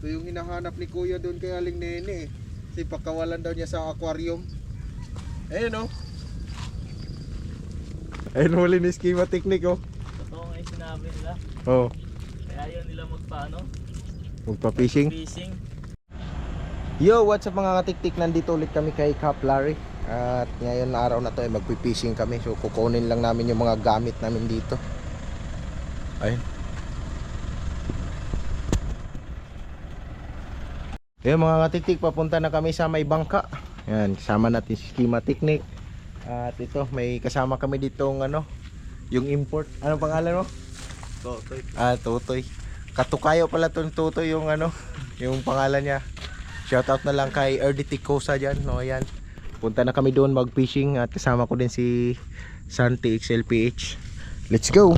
Ito yung hinahanap ni Kuya doon kay Aling Nene eh. Kasi pagkawalan daw niya sa aquarium. Ayun oh. Ayun huli ni Schema Technique oh. Totoo nga yung sinabi nila. Oh. Kaya ayaw nila magpaano? Magpa-fishing. Fishing. Yo, what's up mga katiktik? Nandito ulit kami kay Cap Larry. At ngayon na araw na to ay magpi-fishing kami. So kukunin lang namin yung mga gamit namin dito. Ayun. Ayun mga katiktik, papunta na kami sa may bangka. Yan, kasama natin si Schema Technique. At ito, may kasama kami dito ano, yung import. Ano pangalan mo? Totoy. Totoy. Katukayo pala tong Totoy yung ano, yung pangalan niya. Shoutout na lang kay RDT Kosa dyan, no, yan. Punta na kami doon mag-fishing at kasama ko din si Santi XLPH. Let's go!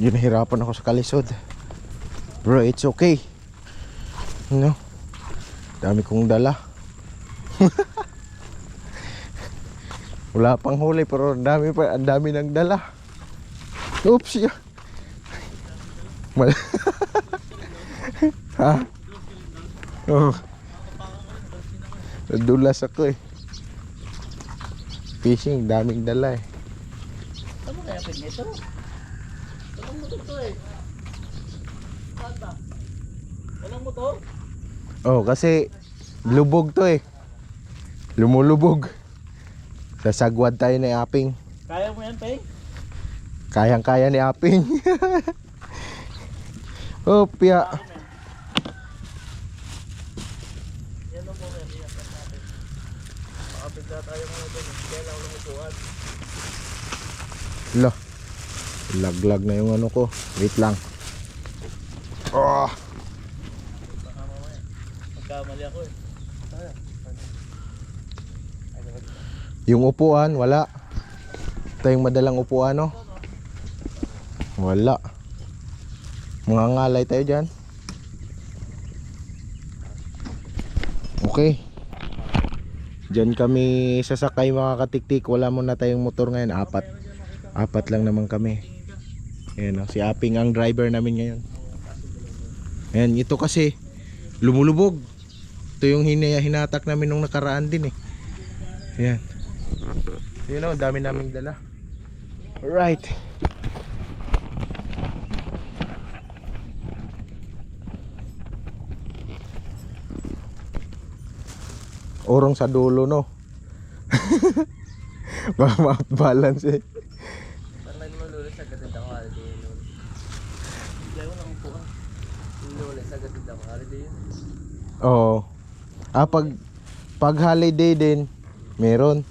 Yun, nahirapan ako sa kalisod. Bro, it's okay. No? Dami kong dala. Wala pang huli pero ang dami nang dala. Oops, yeah. Ha? Oh. Nadulas ako eh. Fishing, daming dala eh. Ano kaya pinito? Walang motor to eh. Santa? Walang motor? Oh, kasi lubog to eh. Lumulubog. Sasagwad tayo ni Aping. Kaya mo yan, Peng? Kayang-kaya ni Aping. Oh, pia. Yan lang po yan. Iyan natin. Makapigla tayo mga dyan. Kaya lang ulang upuan. Lo. Laglag na yung ano ko. Wait lang. Oh. Baka mamaya. Magkamali ako eh. Yung upuan, wala. Ito yung madalang upuan, no? Wala. Mga ngalay tayo dyan. Okay. Dyan kami sasakay mga katiktik. Wala muna tayong motor ngayon. Apat lang naman kami. Ayan, no? Si Aping ang driver namin ngayon. Ayan, ito kasi lumulubog. Ito yung hinatak namin nung nakaraan din eh. Ayan. You know, dami naming dala. Alright. Orong sa dulo, no? Ma-balance eh. Parang naman lulis sa gatid ako. Holiday yun. Bigla ko lang upuan. Lulis sa gatid ako. Holiday yun. Oo. Pag holiday din, meron.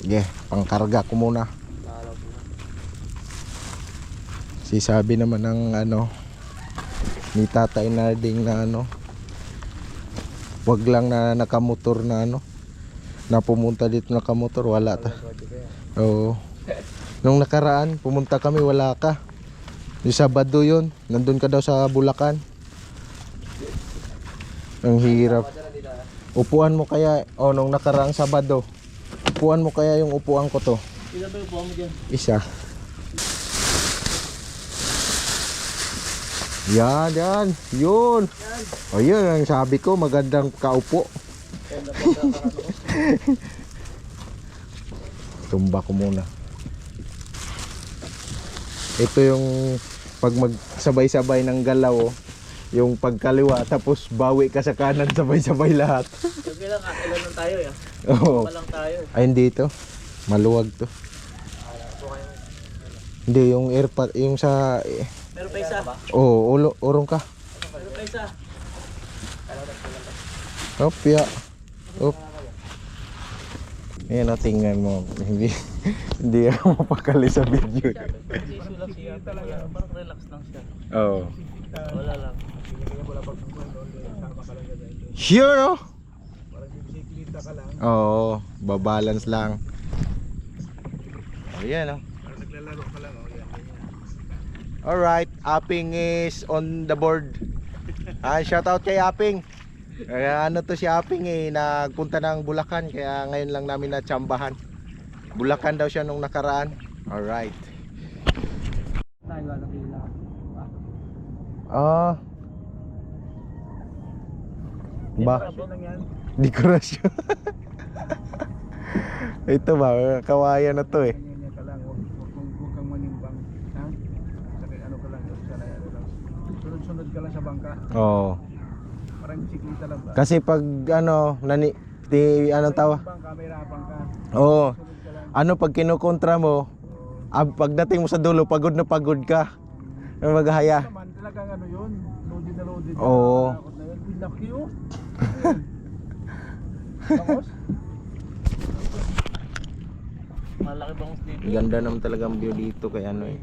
Yeah, pangkarga ko muna. Si sabi naman ng ano ni Tata Inarding na ano, wag lang na nakamotor na ano, na pumunta dito nakamotor, wala ta. Oo. Nung nakaraan pumunta kami, wala ka. Yung Sabado yun, nandun ka daw sa Bulacan. Ang hirap. Upuan mo kaya, nung nakaraang Sabado, upuan mo kaya yung upuan ko to. Ilan ba yung upuan mo dyan? Isa. Yan. Yun. O yun ang sabi ko, magandang kaupo. Tumba ko muna. Ito yung pag magsabay-sabay ng galaw, yung pagkaliwa tapos bawi ka sa kanan, sabay-sabay lahat. Yung ilan lang tayo eh. Oo. Malang tayo eh. Ay hindi ito. Maluwag to. Hindi, yung airpot, yung sa... Meron pa isa? Oo, urong ka. Meron pa isa? Op, ya. Op. Ayan, tingnan mo. Hindi ako mapakali sa video. Issue lang siya. Parang relax lang siya. Oo. Wala lang. Sure, no? Oo, babalance lang. Ayan, no? Naglalaro ka lang. Alright, Aping is on the board. Shout out kay Aping. Kaya ano to si Aping eh, nagpunta ng Bulacan, kaya ngayon lang namin natsambahan. Bulacan daw siya nung nakaraan. Alright. Ah. Ba? lang yan. Dekorasyon. Ito ba, kawayan na to eh. Ganyan ka lang, huwag kang manimbang. Ha? Saka ano ka lang, sanay ano lang. Sunod-sunod ka lang sa bangka. Oo. Parang bisikleta lang ba? Kasi pag ano, anong tawa? Bangka, may rapang ka. Oo. Sunod ka lang. Ano pag kinukontra mo, pagdating mo sa dulo, pagod na pagod ka. Ang maghahaya. Naman, talagang ano yun, loaded na loaded. Oo. Nakakot na yun. Uy, laki oh. Bangos? Malaki bangus dito. Ganda naman talagang view dito kay ano eh.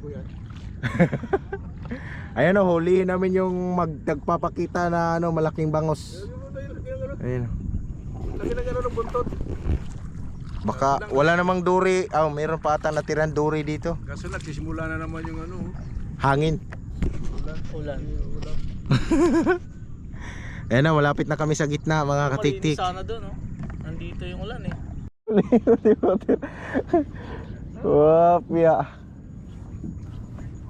Ayan o, hulihin namin yung nagpapakita na ano, malaking bangos. Ayun. Laki na gano'n ng buntot. Baka wala namang duri. Meron pa ata natirang duri dito. Kaso nagsisimula na naman yung ano. Hangin. Ulan. Ayan na, malapit na kami sa gitna mga katiktik. Malinis sana doon, no? Nandito yung ulan eh. Wapya.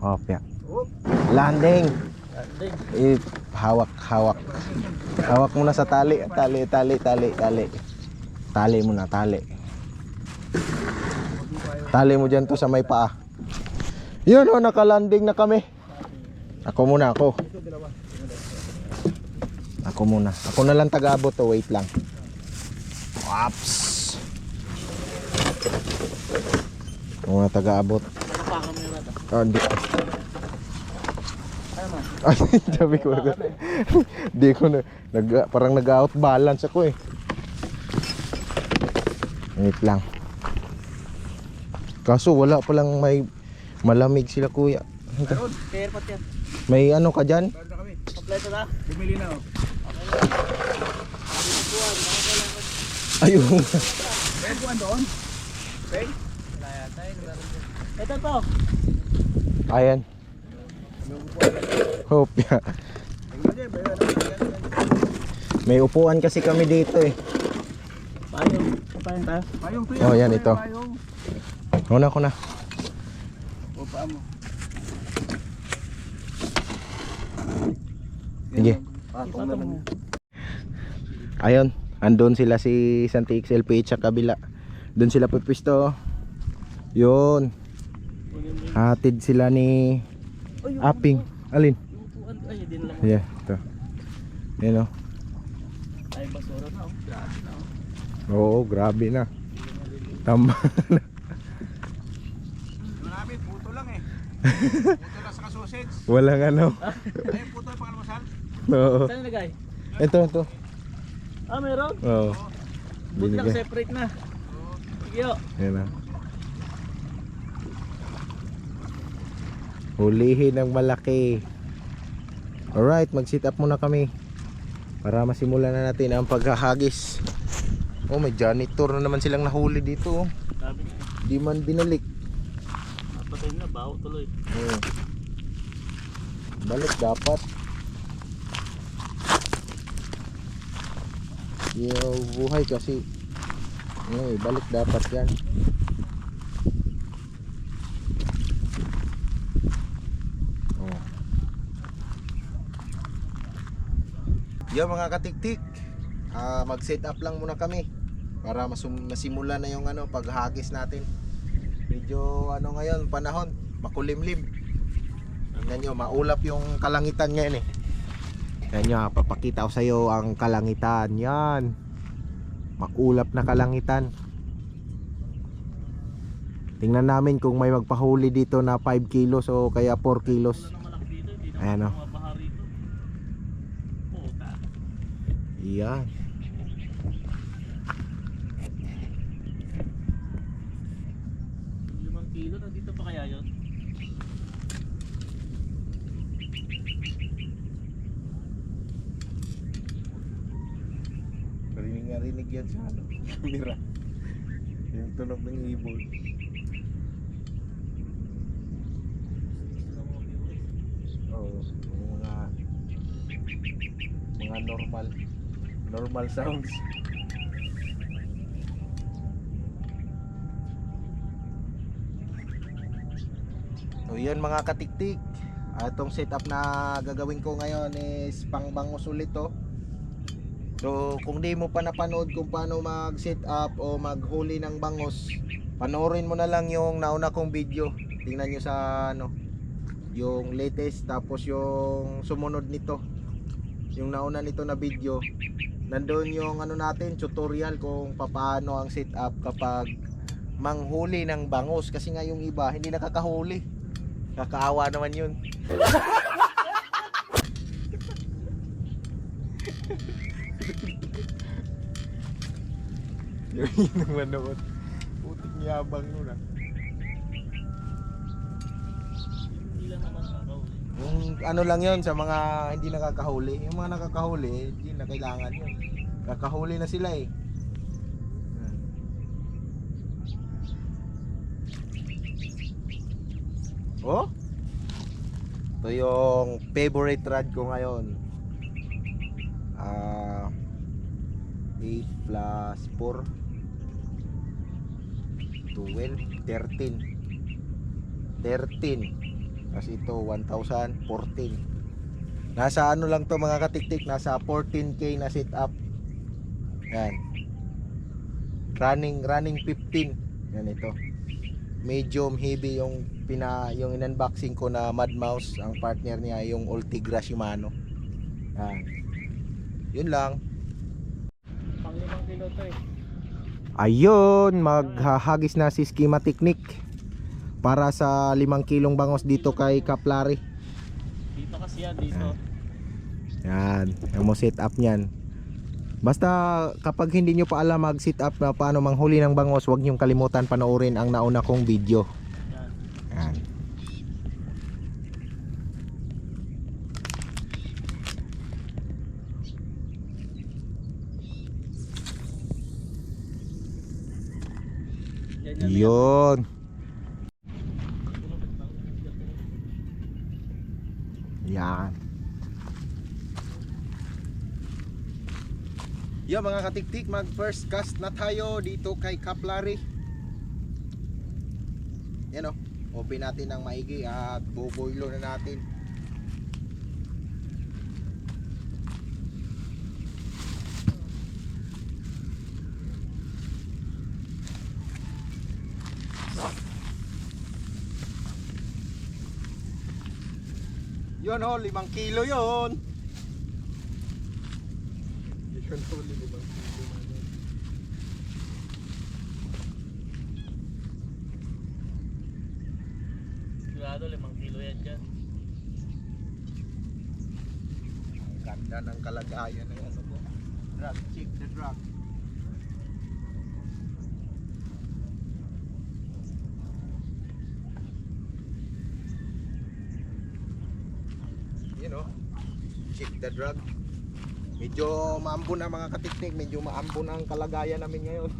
Wapya. Landing. Landing. Hawak. Hawak muna sa tali. Tali muna, tali. Tali mo dyan to sa may paa. Yun o, nakalanding na kami. Ako muna. Ako na lang taga-abot to, wait lang. Ops. Ako na taga-abot. Nakapaka mo yung rata. Hindi. Ano man? Ay, sabi ko na. Di ko na. Parang nag-out balance ako eh. Wait lang. Kaso wala palang may malamig sila kuya. Kaya airpot yan. May ano ka dyan? Meron na kami. Kompleto na. Bumili na oh. Ayun. May buwan doon. Okay? Wala yata yun. Ito to. Ayan. Hope ya. May upuan kasi kami dito eh. Payong. Payong tayo. Payong to Oh, yan ito. Payong. Una ko na. O, paa mo. Sige. Patong na lang. Ayun. Andun sila si Santi XLPH sa kabila. Doon sila pipwisto. Yun. Hatid sila ni Aping. Alin? Upuan. Ay, din lang. Yeah, ito. Yan o. Ay, basura na oh. Grabe na oh. Oo, grabe na. Tama na. Marami, puto lang eh. Puto lang sa sausage. Walang ano. Ayun, puto yung pangalmasal. Oo. Saan nilagay? Ito. Ah, meron? Oo. Buti lang Binigay. separate na. Sige oh. Yan na. Hulihin ng malaki. Alright, mag-sit up muna kami para masimulan na natin ang paghahagis. Oh, may janitor na naman silang nahuli dito. Sabi niya. Di man binalik. Napatay na. Baho tuloy. Balik dapat. Buhay kasi. Balik dapat yan. Oh. Yo mga katiktik, mag-set up lang muna kami para masimulan na yung ano, paghagis natin. Medyo ano ngayon, panahon, makulimlim. Tingnan nyo, maulap yung kalangitan ngayon eh. Tingnan nyo, papakita ko sa iyo ang kalangitan. Yan, maulap na kalangitan. Tingnan namin kung may magpahuli dito na 5 kilos o kaya 4 kilos. Ayan o. Yan. Kilo, nandito pa kaya yun? Rinig yan sa ano, camera. Yung tunog ng ibon. Oo, yung mga normal sounds. So yan mga katiktik, Itong setup na gagawin ko ngayon is pangbangus ulit to. So kung di mo pa napanood kung paano mag setup o maghuli ng bangus, panoorin mo na lang yung nauna kong video. Tingnan nyo sa ano, yung latest, tapos yung sumunod nito, yung nauna nito na video. Nandun yung ano natin, tutorial kung paano ang setup kapag manghuli ng bangus. Kasi nga yung iba hindi nakakahuli, kakaawa naman yun. Yung nang manood, puting yabang nun ah. Yung ano lang yun sa mga hindi nakakahuli. Yung mga nakakahuli, hindi na kailangan yun. Kakahuli na sila eh. Oh? Ito yung favorite rod ko ngayon. 8 plus 4 12 13 kasi ito 1,014. Nasa ano lang to mga katiktik, nasa 14k na setup. Yan, running 15. Yan ito, medium heavy yung yung in-unboxing ko na Mad Mouse. Ang partner niya yung Ultigra Shimano. Yan, yun lang. Pang 5 kilo to eh. Ayun, maghahagis na si Schema Technique para sa 5 kilong bangos dito kay Kaplari. Dito kasi yan, dito. Yan, yung mo set up niyan. Basta kapag hindi nyo pa alam mag set up na paano manghuli ng bangos, huwag nyong kalimutan panoorin ang nauna kong video. Yan. Yan. Yan yan. Yun. Yan. Yo mga katiktik, mag first cast na tayo dito kay Kaplari. Yan o, open natin ng maigi at buboilo na natin. Yun o, 5 kilo yun. Yun o, 5 kilo. Sigurado 5 kilo yan dyan. Ang ganda ng kalagayan ng ano ko. Drag, check the drag. You know, check the drug. Medyo maambon ang mga katiktik, medyo maambon ang kalagayan namin ngayon.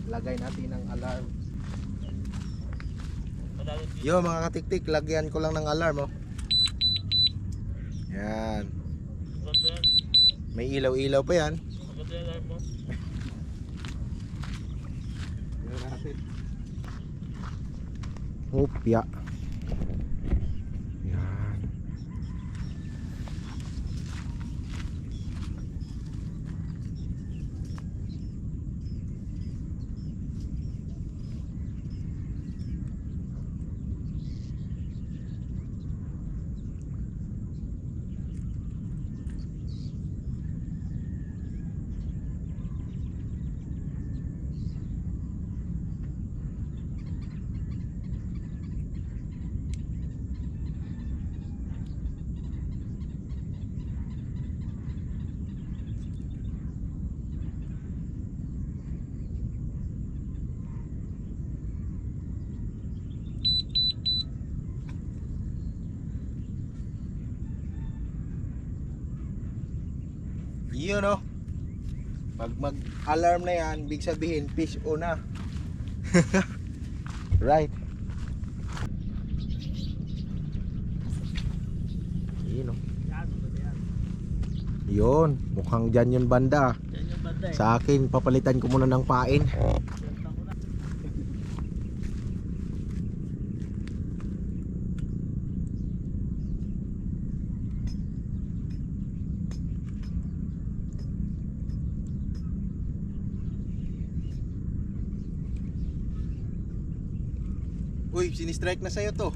Lagay natin ng alarm. Yo mga katiktik, lagyan ko lang ng alarm oh. Yan. May ilaw-ilaw pa yan. Hopya. Yan. Yun o. Pag mag-alarm na yan, big sabihin fish on na. Right. Yun o. Yun, mukhang dyan yun banda. Yan yung banda eh. Sa akin, papalitan ko muna ng pain. Uy, sinistrike na sa'yo to.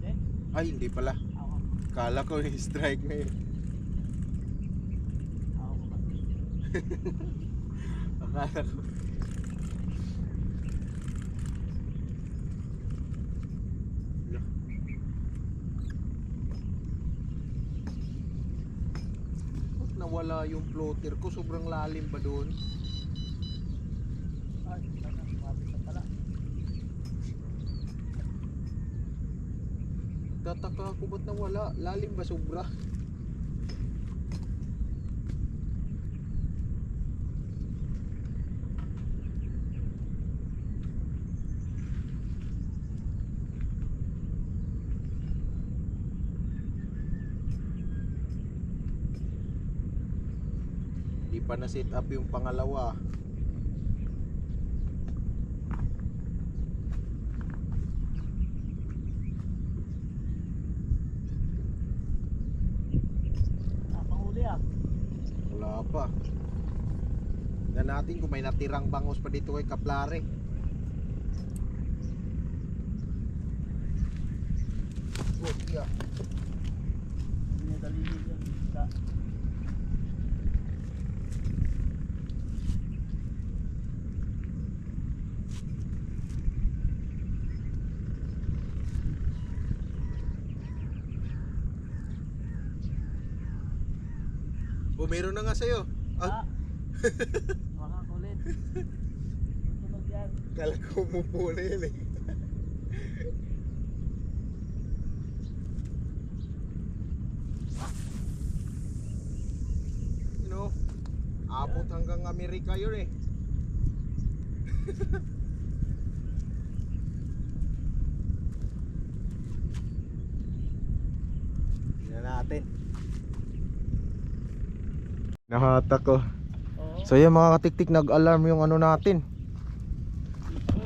Eh? Ay, hindi pala. Ako. Kala ko strike na yun. Ako kasi. Akala ko. Ba't nawala yung floater ko? Sobrang lalim ba doon? Ay, sana. Mabit na pala. Tataka ako ba't nawala? Lalim ba sobra? Di pa na set up yung pangalawa. Panghuli ah. Wala pa. Tingnan natin kung may natirang bangos pa dito kay Kaplare. Oh, yeah. Hindi na dalili yan. Sa Oh, meron na nga sa'yo. Ah. Makakulit. Susunod yan. Kala ko umupo na yun eh. You know, abot hanggang Amerika yun eh. Tingnan natin. Nahatak ko. Oo. So yun mga katiktik, nag-alarm yung ano natin.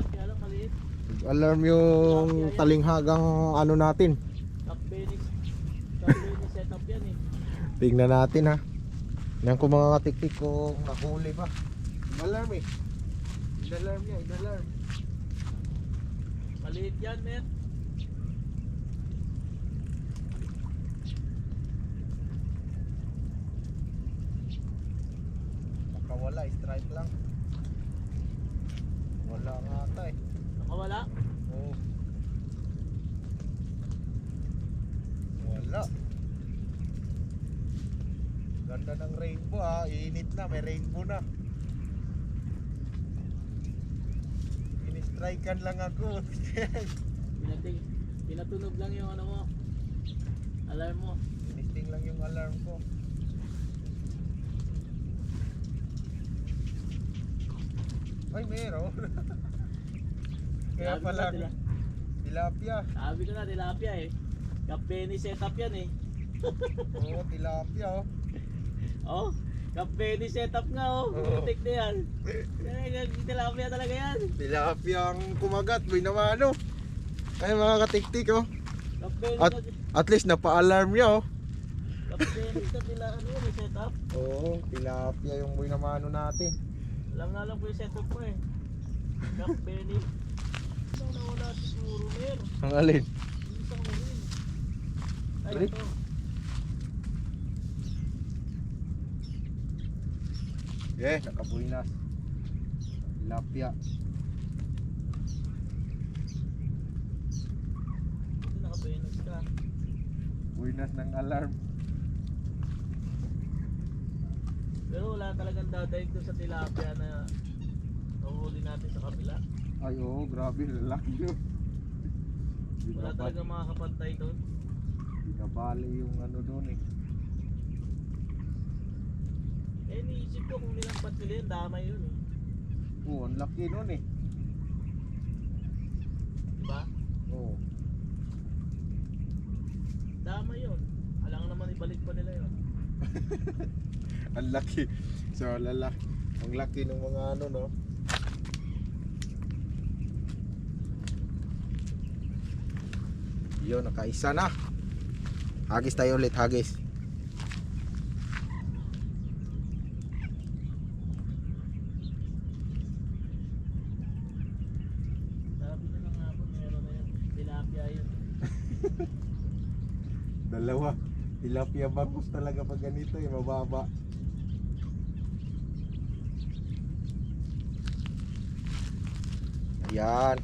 Kaya lang maliit. Nag-alarm yung talinghagang ano natin. Top-Benix setup yan eh. Tingnan natin ha. Yan ko mga katiktik kung nahuli ba. Alarm eh. Inalarm niya, inalarm. Maliit yan, men. Baka wala, strike lang. Wala nga ata eh. Nakawala. Oo. Wala. Ganda ng rainbow ha. Init na, may rainbow na. Ini-strikean lang ako. Pinatunog lang yung ano mo. Alarm mo. Inisting lang yung alarm ko. Ay, meron. Kaya Sabi ko pala, na, tilapia. Sabi ko na, tilapia eh. Top-Benix setup yan eh. Oo, tilapia oh. Oh, Top-Benix setup nga oh. Oo. Putik na yan. Tilapia talaga yan. Tilapia ang kumagat, boy naman ano. Ay mga katiktik oh. Top-Benix At, at least napa-alarm niya oh. Top-Benix na tila ano yun, yung setup. Oo, tilapia yung boy naman ano natin. Alam na lang po yung setup mo eh. Top-Benix. Isang nawala siguro mer. Ang alin? Isang urin. Ay Ulit? ito. Eh, nakabuinas. Tilapia. Buti naka-Benix ka. Buinas ng alarm. Pero wala talagang dadaig doon sa tilapia na nahuhuli natin sa kabila. Ay oo, grabe, lalaki yun. Wala talagang makakapantay doon. Binabali yung ano doon eh. Eh, niisip ko kung nilampat nila yun, damay yun eh. Oo, ang laki nun eh. Diba? Oo. Damay yun. Alang naman ibalik pa nila yun. Ang laki. So, lalaki. Ang laki ng mga ano, no? Yun, nakaisa na. Hagis tayo ulit, hagis. Sabi nila nga po, meron na yan. Dalawa. Tilapia bangus talaga pag ganito eh, mababa. Ayan.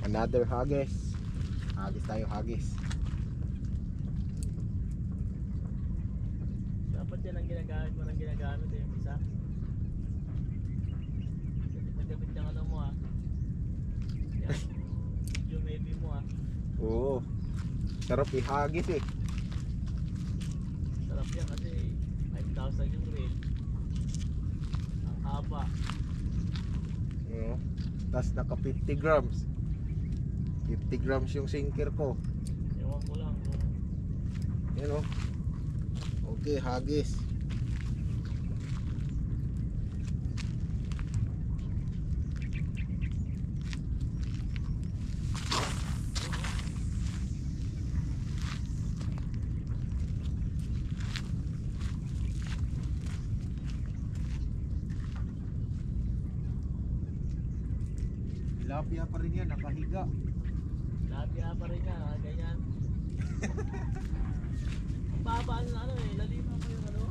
Another hagis. Hagis tayo, hagis. Dapat yan ang ginagamit mo ng ginagamit eh, yung isa. Nagkabit yung ano mo ah. Yan. Yung maybe mo ah. Oo. Sarap ihagis eh. Sarap yan kasi 5,000 yung rate. Ang haba. Oo. Tapos naka 50 grams. 50 grams yung sinker ko. Ewan ko lang kung Yan o. Okay, hagis. Tilapia pa rin yan, nakahiga. tilapia pa rin yan, ah, ganyan. Ang baba ano eh, laliman mo yung ano.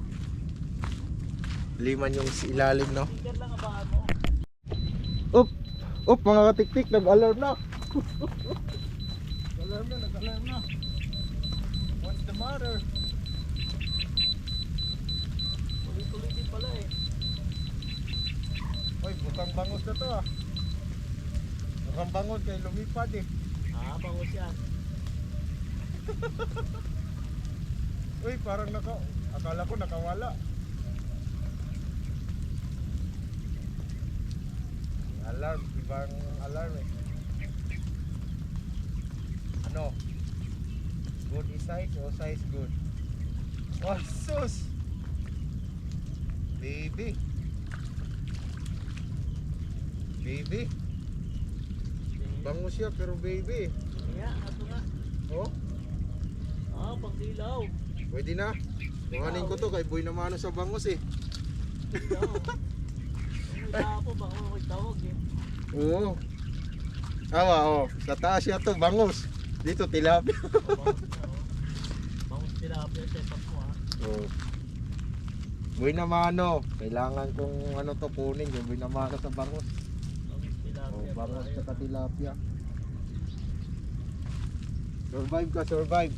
Liman yung ilalim, no? Finger lang abaan mo. Up! Up, mga katiktik, nag-alarm na. Nag-alarm na, nag-alarm na. What's the matter? Tuloy-tuloy din pala eh. Oy, bukang bangus na to ah. Bukang bangus kay lumipad eh. Ah, bangus yan. Uy, parang akala ko nakawala. Alarm, ibang alarm eh. Ano? Good is size o size good? Oh, sus! Baby! Baby! Bangus siya pero baby. Kaya, ato nga. Oh, Ah, pang-ilaw. pwede na. Kuhanin ko to kay Boy na mano sa bangus eh. Ilaw. Ang tapo, baka ako tawag eh. Oo. Awa, oh. Sa taas siya to, bangus. Dito, tilapia. Oh, bangus na oh. Bangus tilapia setup mo ah. Oh. Boy na mano. Kailangan kong ano to kunin yung boy na mano sa bangus. Bangus tilapia. Oh, bangus pala sa yun. tilapia. Survive ka, survive.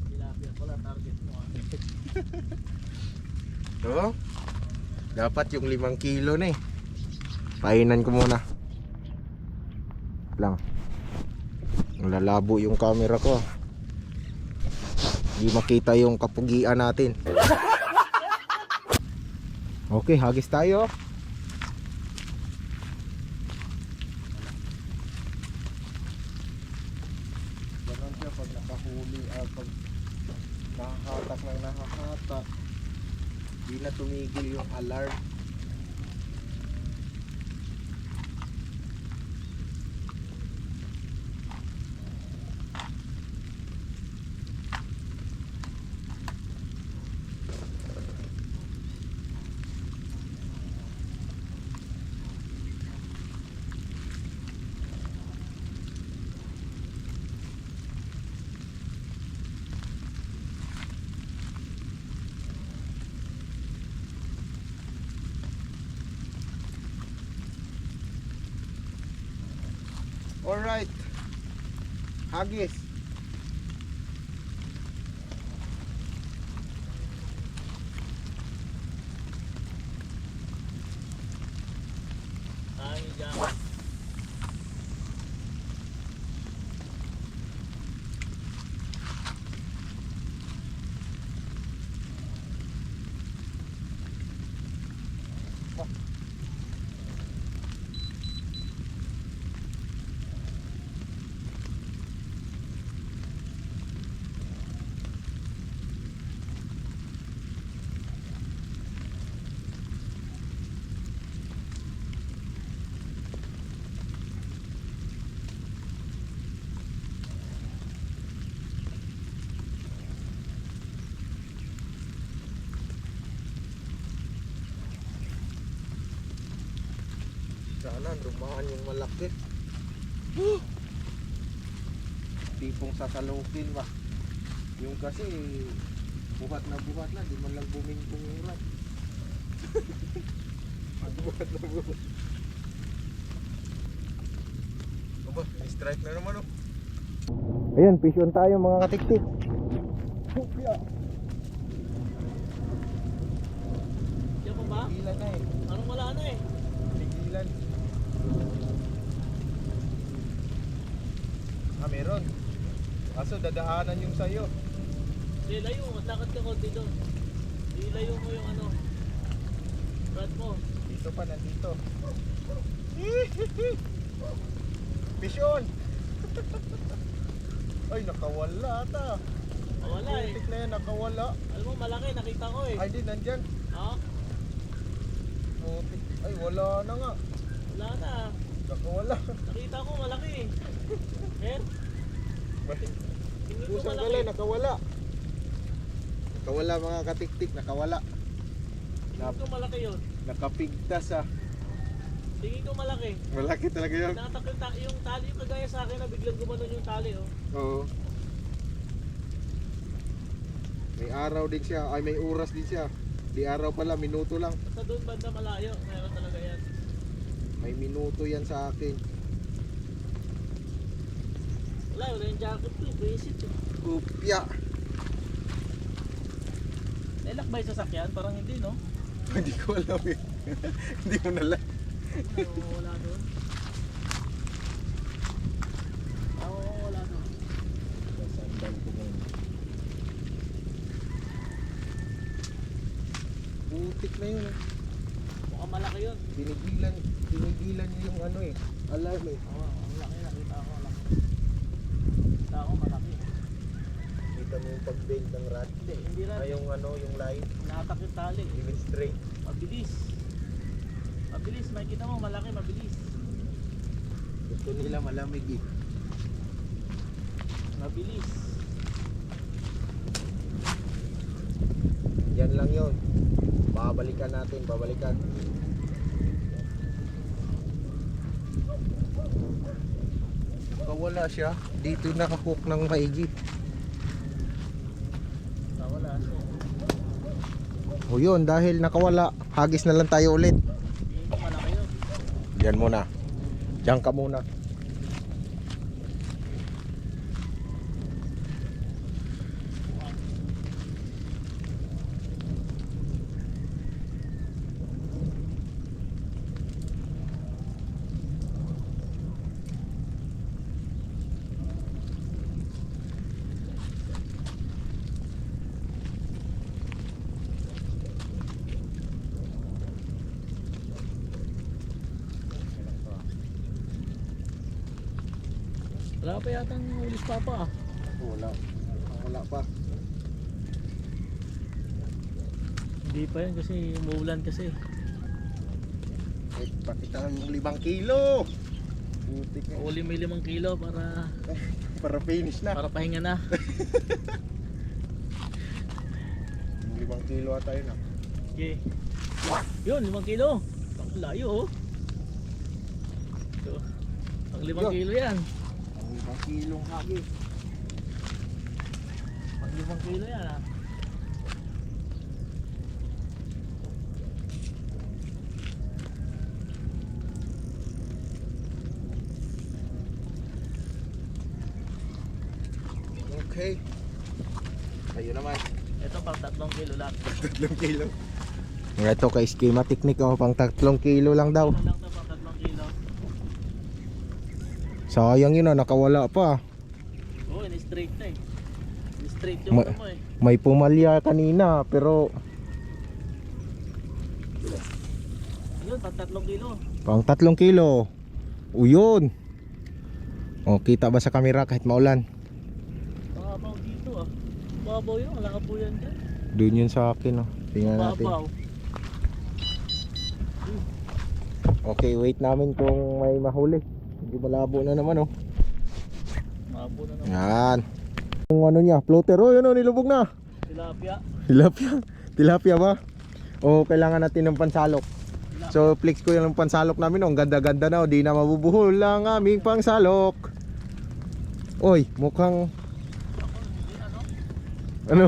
Tilapia pala target mo ah. Oo. Dapat yung 5 kilo na eh. Painan ko muna. Lang. Lalabo yung camera ko. Hindi makita yung kapugian natin. Okay, hagis tayo. Ganun siya pag nakahuli, pag nahahatak ng nahahatak. Di na tumigil yung alarm. Alright. Hagis. Ay, dyan. Sana dumaan yung malaki. tipong sasalukin ba. Yung kasi buhat na, di man lang bumingkong urat. Buhat na buhat. Aba, strike na naman oh. Ayan, fish on tayo mga katiktik. Hupya. Yan pa ba? Tigilan na eh. Anong wala na eh? Tigilan. Meron. Kaso dadaanan yung sayo. Di, layo. Matakad ka konti doon. Di, layo mo yung ano. Rod mo. Dito pa, nandito. Fish on! Ay, nakawala ata. Wala eh. Putik na yan, nakawala. Alam mo, malaki. Nakita ko eh. Ay, di, nandyan. Ha? Putik. Ay, wala na nga. Wala na. Nakawala. Nakita ko malaki eh. Mer? Tingin ko Pusang malaki. galay, nakawala. Nakawala mga katiktik, nakawala. Tingin ko malaki yun. Nakapigtas ah. Tingin ko malaki. Malaki talaga yun. Nakatakil yung tali yung kagaya sa akin na biglang gumanon yung tali oh. Oo. May araw din siya, ay may oras din siya. Di araw pala, minuto lang. Basta doon banda malayo, meron talaga yan. May minuto yan sa akin. Wala yung jacket ko, basic eh. Kupya. Nailak ba yung sasakyan? Parang hindi no? Hindi ko alam eh. Hindi ko nalang. Wala doon. Wala doon. Sandal ko ngayon. Putik na yun eh. Mukhang malaki yun. Tinigilan niya yung ano eh. Alarm eh. Oo, ang laki, nakita ko, malaki. Nakita ko, malaki. Kita mo yung pag-bend ng rod. Hindi rin. Ay yung ano, yung line. Nakatak yung tali. Even straight. Mabilis. Mabilis, makikita mo, malaki, mabilis. Gusto nila malamig eh. Mabilis. Yan lang yun. Babalikan natin, babalikan. Nakawala siya. Dito nakahook ng maigi. Wala siya. O yun, dahil nakawala, hagis na lang tayo ulit. Tingin ko malaki yun. Diyan muna. Diyan ka muna. Wala pa yata ang ulis papa ah. Wala. Wala pa. Hindi pa yun kasi umuulan kasi. Eh, pakita yung 5 kilo. Putik na. Uli may 5 kilo Para finish na. para pahinga na. 5 kilo ata yun ah. Okay. Yun, 5 kilo. Ang layo oh. Ito. Ang 5 kilo yan. Ang 5 kilong hagis. Ang 5 kilo yan ah. Okay. Ayun naman. Ito pang 3 kilo lang. 3 kilo. Ito kay schema technique oh, pang 3 kilo lang daw. Ito lang to pang 3 kilo. Sayang yun ah, nakawala pa. Oo, in-straight na eh. In-straight yung ano mo eh. May pumalya kanina pero Yun, pang 3 kilo. pang 3 kilo. Uyon. Oh, kita ba sa camera kahit maulan? Mababaw dito ah. Mababaw yun, wala ka po yan dyan. Doon yun sa akin oh. Tingnan natin. Mababaw. Okay, wait namin kung may mahuli. Hindi malabo na naman oh. Mababaw na naman. Yan. Yung ano niya, floater oh, yun oh, nilubog na. Tilapia. Tilapia. Tilapia ba? O kailangan natin ng pansalok. So flex ko yung pansalok namin oh. Ang ganda-ganda na oh. Di na mabubuhol ang aming pangsalok. Oy, mukhang ano?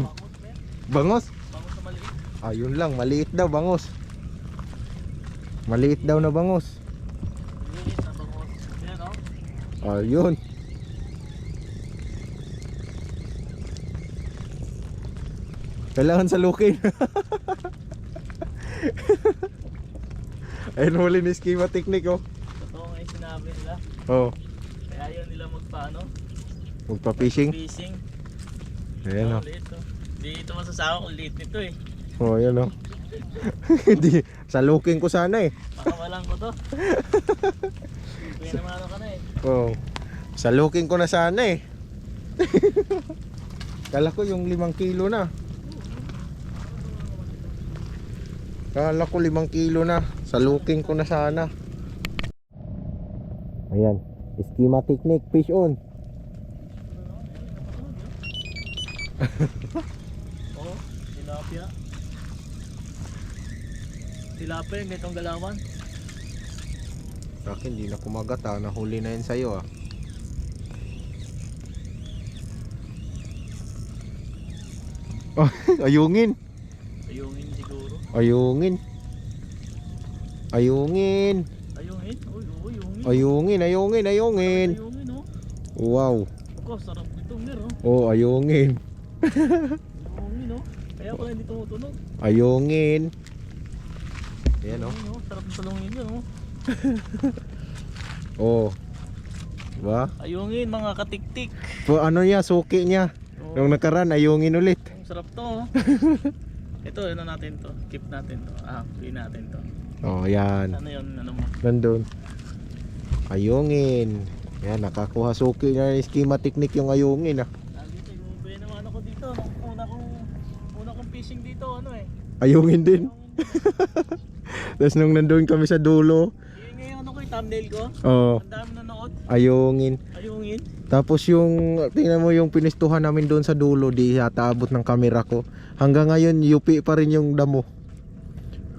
Bangos? Bangus na maliit. Ayun lang, maliit daw bangos. Maliit daw na bangos. Maliit na bangus. Yan o. Ayun. Kailangan salukin. Ayun, huli ni schema technique oh. Totoo nga yung sinabi nila. Oh, Kaya ayaw nila magpaano. magpa-fishing. Fishing. Ayan oh. Liit o. Di ito masasawa kung liit nito eh. Oh, ayan oh. Hindi, salukin ko sana eh. Pakawalan ko to. Kaya naman ano ka na eh. Oh. Salukin ko na sana eh. Kala ko yung 5 kilo na. Kala ko 5 kilo na. Salukin ko na sana. Ayan. Schema technique, fish on. Oo, tilapia. Tilapia yung ganitong galawan. Sa akin, di na kumagat ah. Nahuli na yun sa'yo ah. Oh, ayungin. Ayungin siguro. Ayungin. Ayungin. Ayungin? Uy, ayungin. Ayungin, ayungin, ayungin. Ayungin oh. Wow. Ako, sarap nito meron. Oh, ayungin. Ayungin oh. Kaya pala hindi tumutunog. Ayungin. Ayan oh. Ayungin oh. Sarap ng talungin yun oh. Oh. Diba? Ayungin mga katiktik. Ano niya, suki niya. Oh, Nung nakaraan, ayungin ulit. ang sarap to oh. Ito, ano natin to. Keep natin to. Clean natin to. Oh, yan. Ano yun, ano mo? Nandun. Ayungin. Yan, nakakuha suki niya yung schema technique yung ayungin ah. Lagi ito, gumabay naman ako dito. Nung una kong fishing dito, ano eh. Ayungin din. Ayungin din. Tapos nung nandun kami sa dulo, Yun nga yung ano ko, yung thumbnail ko. oh, Ang dami nanood. ayungin. Ayungin. Tapos yung, tingnan mo yung pinistuhan namin doon sa dulo, di yata abot ng camera ko. Hanggang ngayon, UP pa rin yung damo.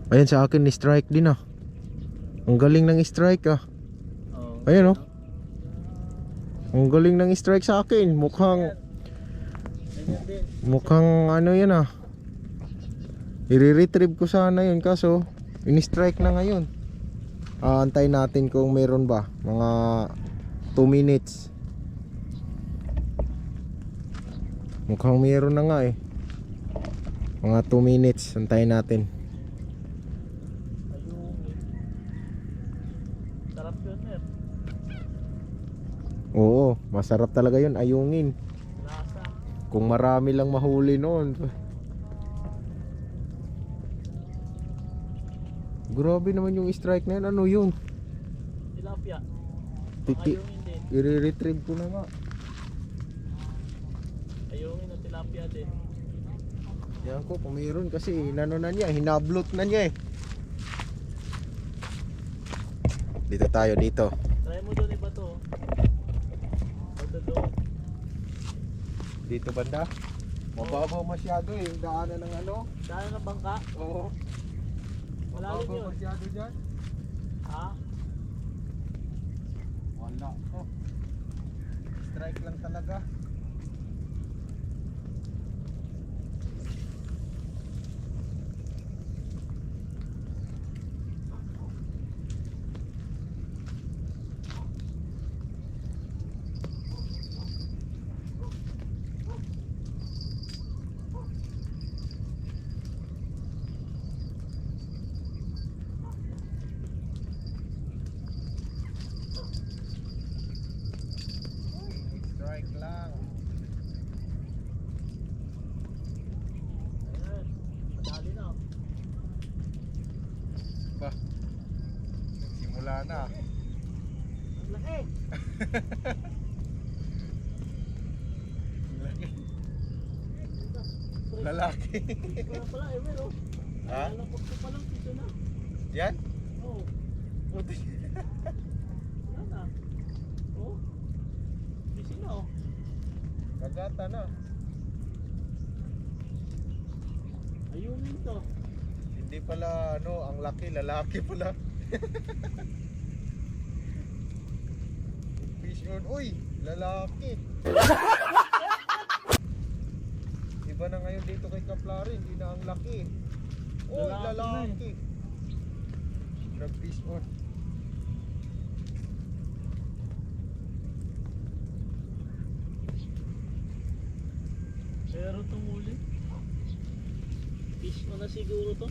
Ayan, sa akin, ni-strike din ah. Ang galing ng strike ah. Oh, Ayan oh. Ang galing ng strike sa akin. Ganyan din. Mukhang ano yan ah. I-retrieve ko sana yun, kaso in-strike na ngayon. Antayin natin kung meron ba. Mga 2 minutes. Mukhang meron na nga eh. Mga 2 minutes. Antayin natin. Ayungin. Sarap yun eh. Oo, masarap talaga yun. Ayungin. Lasa. Kung marami lang mahuli noon. Grabe naman yung strike na yun. Ano yun? Tilapia. Titi. Ayungin din. I-retrieve ko na nga. Ayungin na tilapia din. Yan ko kung meron kasi inano na niya, hinablot na niya eh. Dito tayo dito. Try mo doon iba to. Ito doon. Dito banda. Mababaw masyado eh, daanan ng ano. Dahil ng bangka. Oo. Malalim Mababaw yun. masyado dyan. Ha? Wala. Oh. Strike lang talaga. Strike lang. Ayan. Madali na. Ba. Simula na. Ang laki. Lalaki. Wala pala, meron. Ha? Lalapot ko pa lang dito na. Yan? Oo. Puti. Wala na. Oo. Busy na oh. Kagata na. Ayungin to. Hindi pala ano, ang laki, lalaki pala. Fish on. Uy, Lalaki. Iba na ngayon dito kay Kaplari, hindi na ang laki. Oh, lalaki. Nag-fish on. Pero tumuli. Fish mo na siguro to.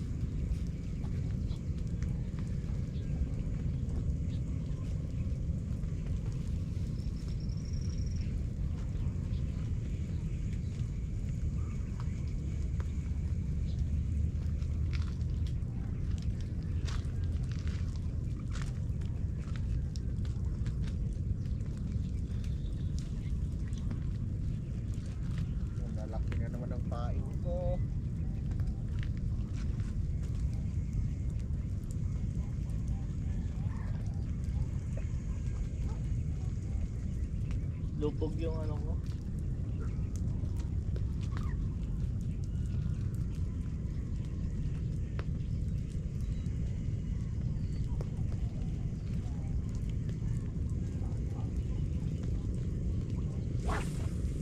Lalaki na naman ang pain ko. Lupog yung ano ko.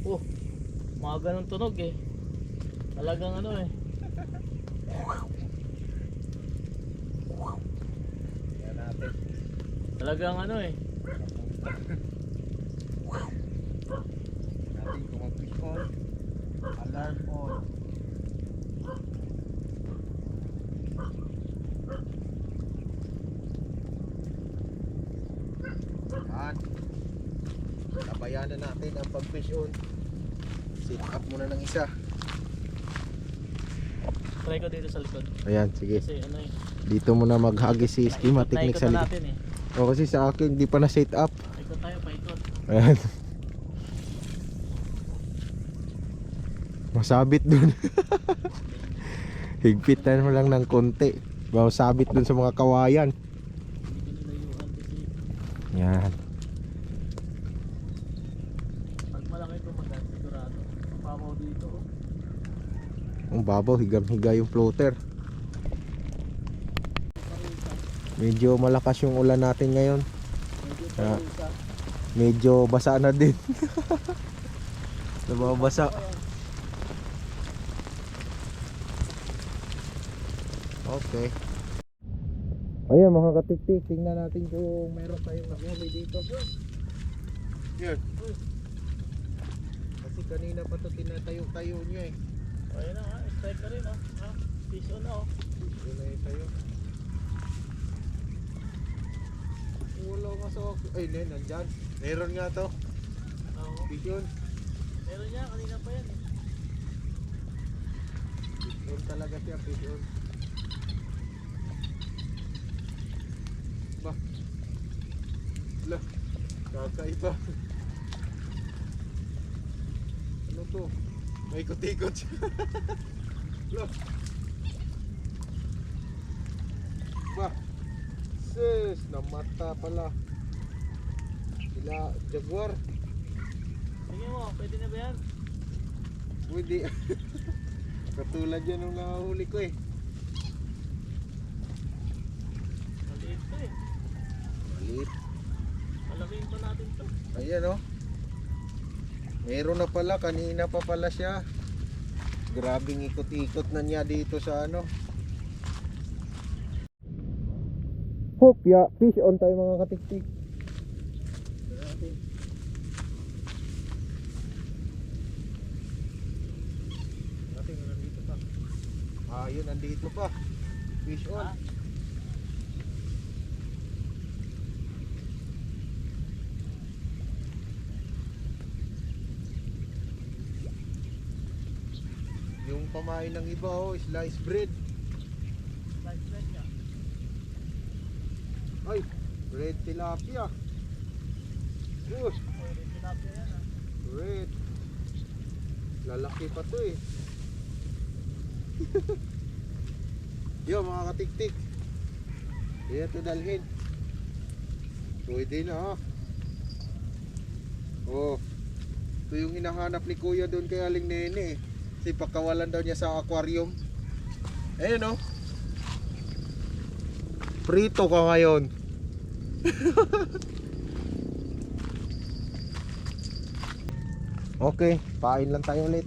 Oh, mga ganun tunog eh. Talagang ano eh. Yan natin. Talagang ano eh. Natin kung mag-fish on. Alarm on. Yan. Tabayanan natin ang pag-fish on. Sit up muna ng isa. Try ko dito sa likod. Ayan, sige. Kasi ano eh. Dito muna maghagis si schematic Naikot sa na likod. natin eh. O kasi sa akin hindi pa na set up. Paikot tayo, paikot. Ayan. Masabit dun. Higpitan mo lang ng konti. Masabit dun sa mga kawayan. Hindi ko nilayuan kasi Yan. pag malaki kumagat, sigurado. Papaw dito oh. Ang babaw, higam-higa yung floater. Medyo malakas yung ulan natin ngayon. Medyo Ah. parusa. Medyo basa na din. Nababasa. Okay. Ayan mga katiktik, tingnan natin kung meron tayong nahuli dito. Yan. Kasi kanina pa to tinatayo-tayo niya eh. Ayun na nga, strike na rin oh. Ha? Fish on na oh. Yun na yung tayo. Wala nga sa ay nandyan. Meron nga to. Oo. Fish on. Meron niya, kanina pa yan eh. Fish on talaga siya, fish on. Ba? Wala. Kakaiba. Ano to? May ikot-ikot siya. Wala. Ba? Sis, namata pala. Sila jaguar. Sige mo, pwede na ba yan? Pwede. Katulad yan nung nahuli ko eh. Maliit to eh. Maliit. Palakihin pa natin to. Ayan oh. Meron na pala, kanina pa pala siya. Grabing ikot-ikot na niya dito sa ano. Hopya, fish on tayo mga katiktik. Natin. Natin, nandito pa. Ah, yun, nandito pa. Fish on. Ah. Yung pamain ng iba oh, slice bread. Slice bread niya. Ay, red tilapia. Uy, Pwede tilapia yan ah. red. Lalaki pa to eh. Yo mga katiktik. Kaya to dalhin. Pwede na ha. Oh. Ito yung hinahanap ni Kuya doon kay Aling Nene eh. Kasi pakawalan daw niya sa aquarium. Ayun oh. Prito ka ngayon. Okay, pain lang tayo ulit.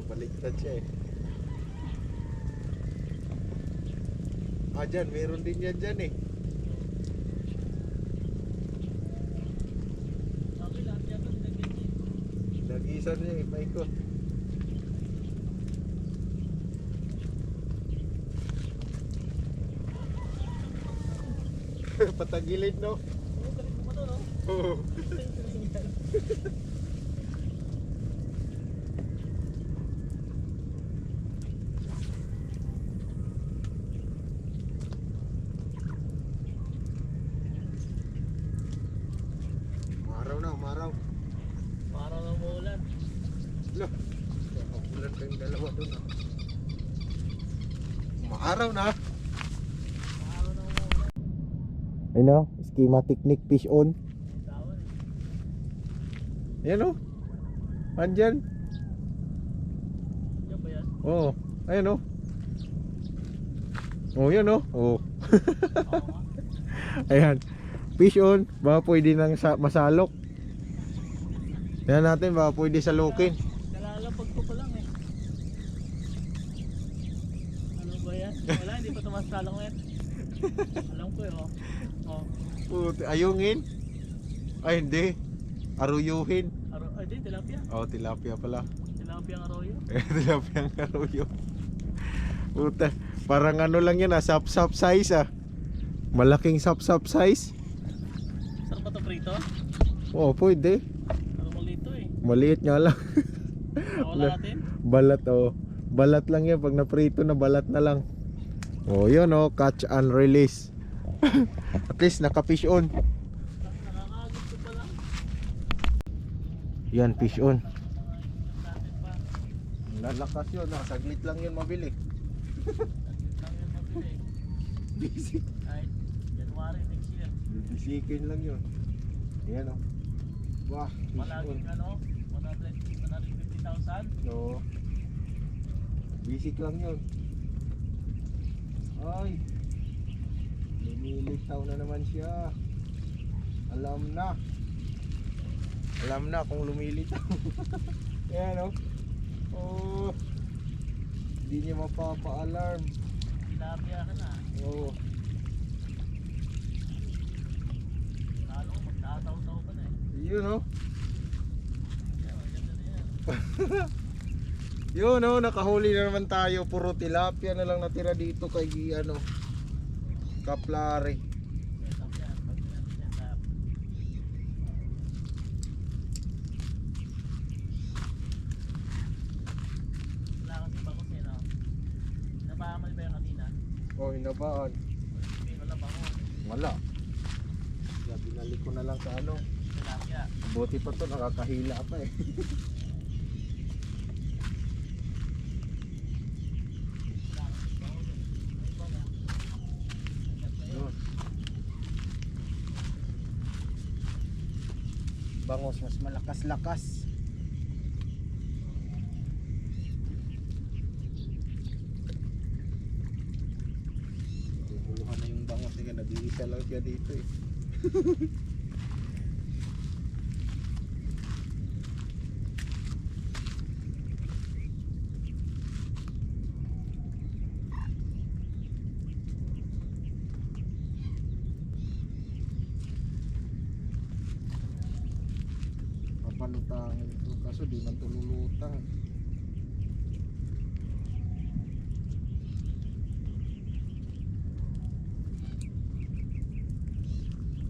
Baliktad siya eh. Dyan, meron din yan dyan eh. Nagisan niya eh, paikot. Patagilid no? Oo. Umaraw. Parang umuulan. Loh, ulan kayong dalawa doon ah. Umaraw na. Parang umuulan. Ayun o, schema technique fish on. Tawon. Ayan o. Andyan. Yan ba yan? Oo. Ayan o. Oh, yan o. Oh. Ayan. Fish on. Baka pwede nang masalok. Tingnan natin, baka pwede salukin. Kalalapag ko pa lang eh. Ano ba yan? Wala, hindi pa tumasalong yan. Alam ko eh, oh. Oh. Puti, ayungin. Ay hindi. Aruyuhin. Ay, di, tilapia. Oh, tilapia pala. Tilapia ang arroyo. Tilapia ang aruyo. Puta, parang ano lang yan ah, sap-sap size ah. Malaking sap-sap size. Sarap ba ito prito? Oh, pwede. Ano malito eh. Maliit nga lang. Wala natin. Balat oh. Balat lang yan, pag naprito na balat na lang. Oh, yun oh, catch and release. At least naka-fish on. Nakakaagod ko pa lang. Yan, fish on. Natin pa. Lalakas yun ah, saglit lang yun mabili. Lang yan mabili. Basic. Kahit January next year. Bisikin lang yun. Yan oh. Wah, fish on. Malaging ano, 150,000. No. Basic lang yun. Ay. Lumilitaw na naman siya. Alam na. Alam na kung lumilitaw. Yan oh. Oh. Hindi niya mapapa-alarm. Tilapia ka na. Oh. Lalo ko magtataw-taw ka na eh. Yun oh. Yan, maganda na yan. Yun oh, nakahuli na naman tayo. Puro tilapia na lang natira dito kay ano, Kaplari. Tilapia, pag natin yan sa wala kasi bangos eh, no? Napahamal ba yung kanina? Oh, hinabaan. Hindi, wala bangos. Wala. Kaya binalik ko na lang sa ano. Tilapia. Buti pa to, nakakahila pa eh. Bangos mas malakas-lakas. Bubuluhan na yung bangos niya, nag-iisa lang siya dito eh. Papalutangin ito kaso di man tululutang.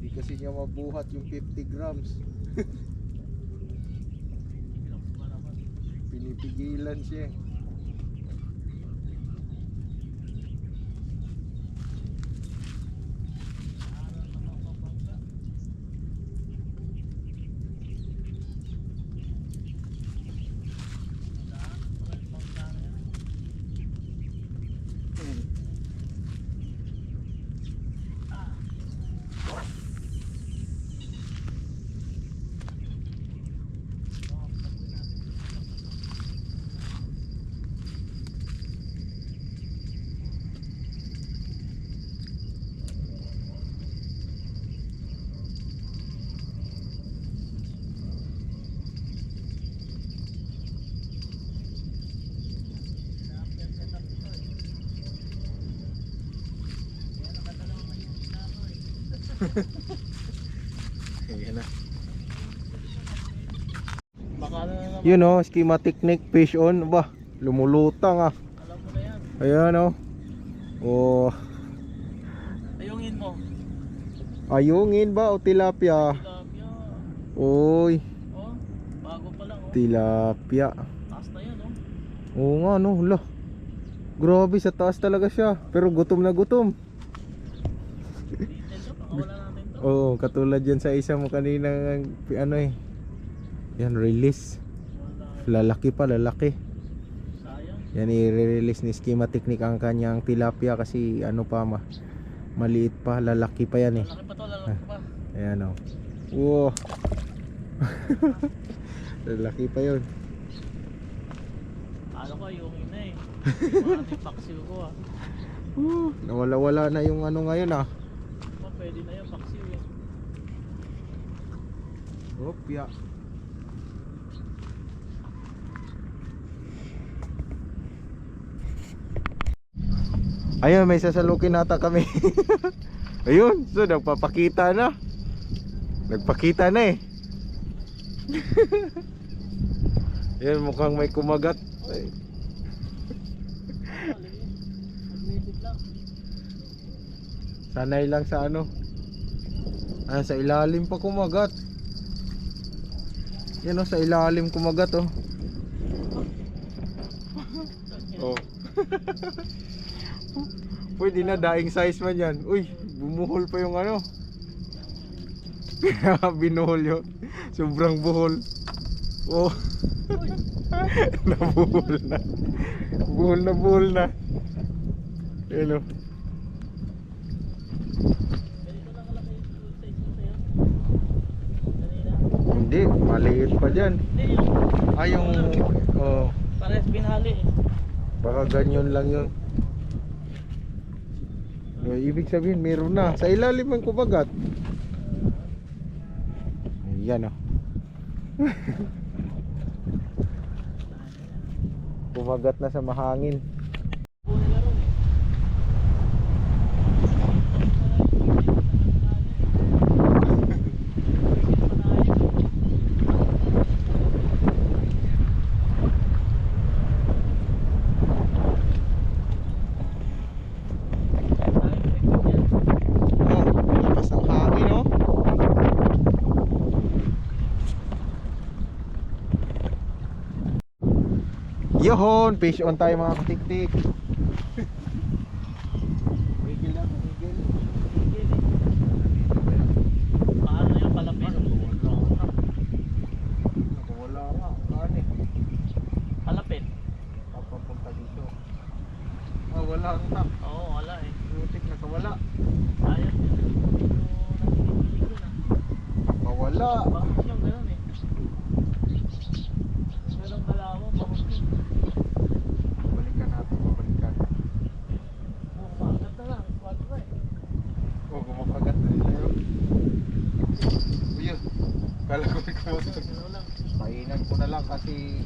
Di kasi niya mabuhat yung 50 grams. Bilang pa naman. Pinipigilan siya. Ayan na. Baka ano na naman. Yun oh, schema technique fish on. Ba, lumulutang ah. Alam mo na yan. Ayan oh. Oh, Ayungin mo. ayungin ba o tilapia? Tilapia. Oy, Oh, bago pa lang oh. tilapia. Taas na yan oh. Oo nga no, hala. Grabe sa taas talaga siya. Pero gutom na gutom. Detail to, pakawala natin to. Oo, katulad yan sa isa mo kanina ano eh. Yan, release. Wala. Lalaki pa, lalaki. Sayang. Yan i-release ni Schema Technique ang kanyang tilapia kasi ano pa maliit pa, lalaki pa yan eh. Lalaki pa to, lalaki pa. Ayan oh. Wow. Lalaki pa yun. Ano ko, ayungin na eh. Parang yung paksiw ko ah. Nawala-wala na yung ano ngayon ah. Pwede na yung paksiw eh. Opya. Ayun, may sasalukin nata kami. Ayun, so nagpapakita na. Nagpakita na eh. Ayun, mukhang may kumagat. Ay. Magnetic lang. Sanay lang sa ano. Ah, sa ilalim pa kumagat. Yan oh, sa ilalim kumagat oh. Oh. Pwede na, daing size man yan. Uy, bumuhol pa yung ano. Binuhol yun. Sobrang buhol. Oh. Nabuhol na. Buhol na, buhol na. Yan oh. Ganito lang kalaki yung size mo sa'yo. Kanina. Hindi, maliit pa dyan. Hindi yung Ay, yung oh, parehas binali eh. baka ganyan lang yun. No, ibig sabihin meron na. Sa ilalim ang kumagat. Ayan oh. Kumagat na sa mahangin. Buo nila ron eh. Oh, lakas ng hangin oh. Yohon, fish on tayo mga katiktik. Miguel lang, Miguel. Paano yung palapit? Nakawala nga, kani. Palapit? Papapunta dito. Ah, wala nga. Oo, wala eh. Lutik nakawala. Ayos yun. Yung nagtitig yun ah. Nakawala. Bangus yung gano'n eh. Ganong kalawang bangus yun. Balikan natin, balikan. Oo, magat na lang. Squad na eh. Oh, kumakagat na sila. Uy, kala ko may kumagat. Ano lang. Painan ko na lang kasi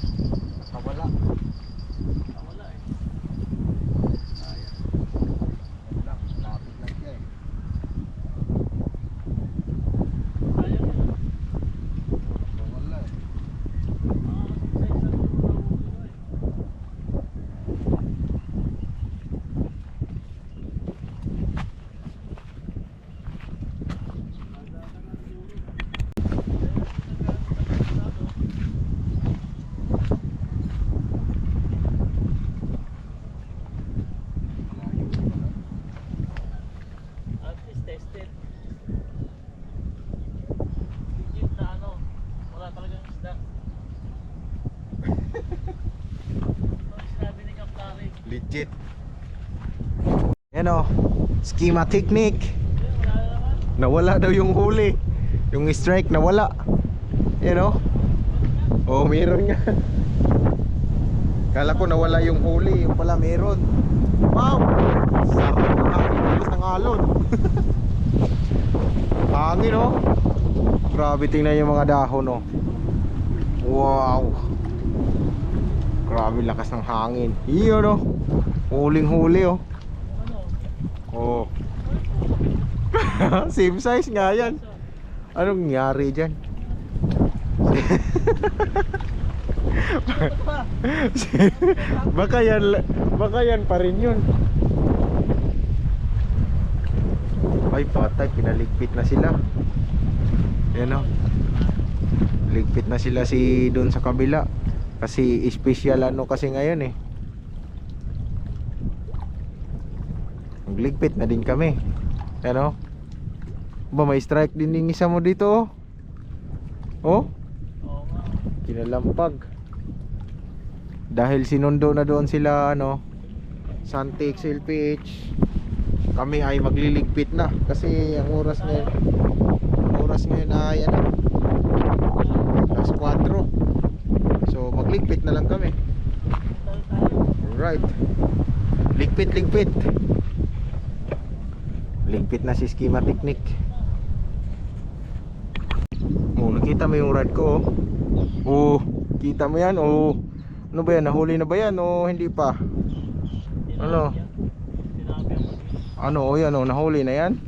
nakawala. Wala eh. Ayan. Wala, lapit lang siya eh. Sayang yun. Nakawala eh. Sa isang nahuli ko eh. At least tested. Legit na ano, wala talagang isda. Ano sinabi ni Kaptari? Legit. Yan o, Schema Technique. Wala na naman. Nawala daw yung huli. Yung strike nawala. Yan o. Oh, meron nga. Kala ko nawala yung huli. Yung pala meron. Wow! Sarap ng hangin. Alas ng alon. Hangin o. Grabe, tingnan yung mga dahon o. Wow! Grabe lakas ng hangin. Iyon o. Huling huli o. Ano? Oh. Same size nga yan. Anong nangyari dyan? baka yan pa rin yun. Ay patay, pinaligpit na sila. Yan o. Ligpit na sila doon sa kabila. Kasi special ano kasi ngayon eh. Magligpit na din kami. Yan o. Ba may strike din yung isa mo dito oh. Oo nga. Kinalampag. Dahil sinundo na doon sila Santik, LPH. Kami ay magliligpit na kasi ang oras ngayon ay alas 4. So magligpit na lang kami. Alright. Ligpit. Ligpit na si Schema Technique. Oh, nakita mo yung rod ko oh. Kita mo yan oh. Ano ba yan? Nahuli na ba yan o hindi pa? Ano? Ano o yan o? Nahuli na yan?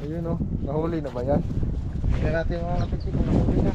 Ayun o. Nahuli na ba yan? Tingnan natin mga kapitid kung nahuli na.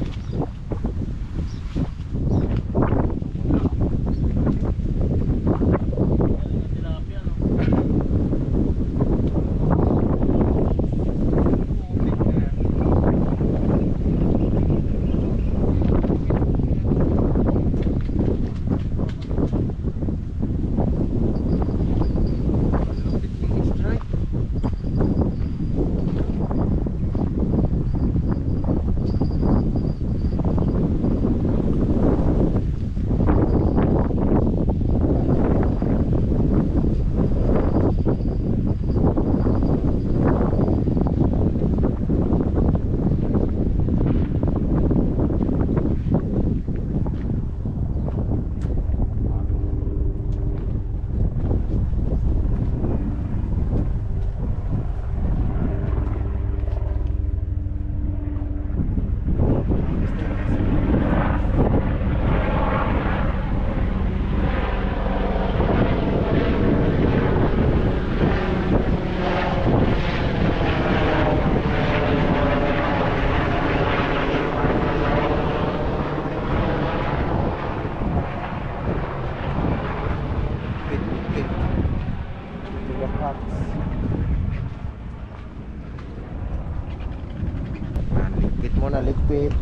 Ligpit mo na, ligpit.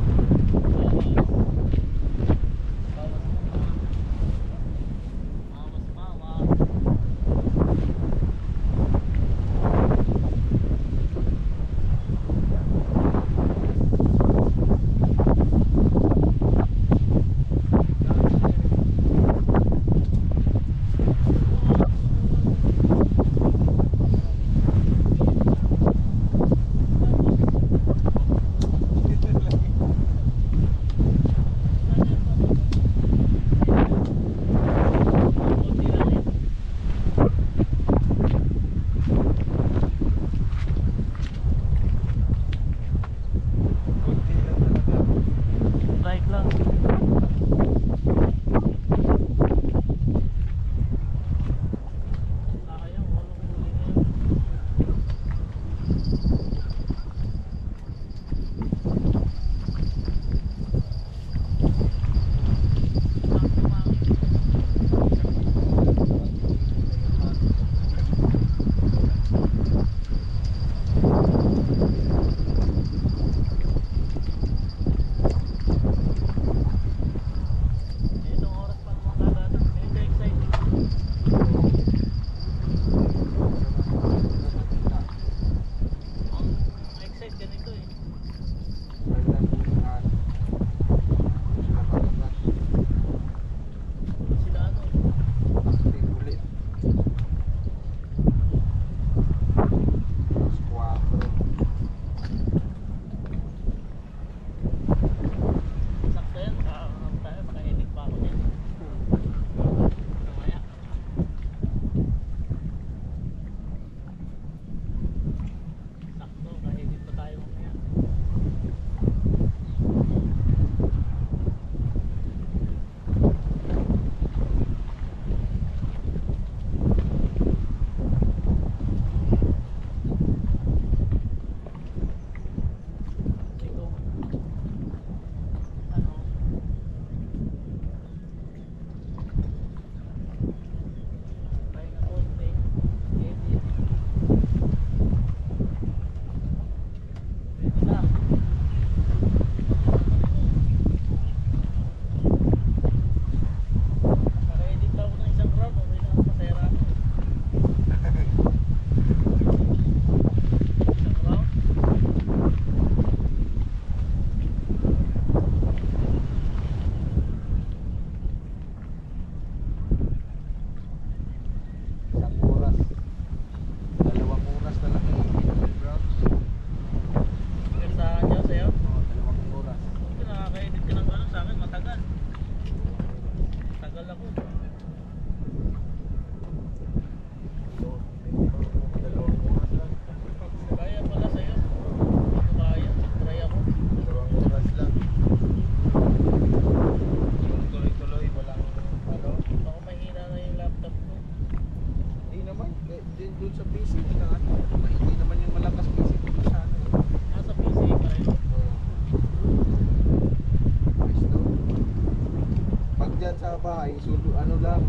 ay ano lang.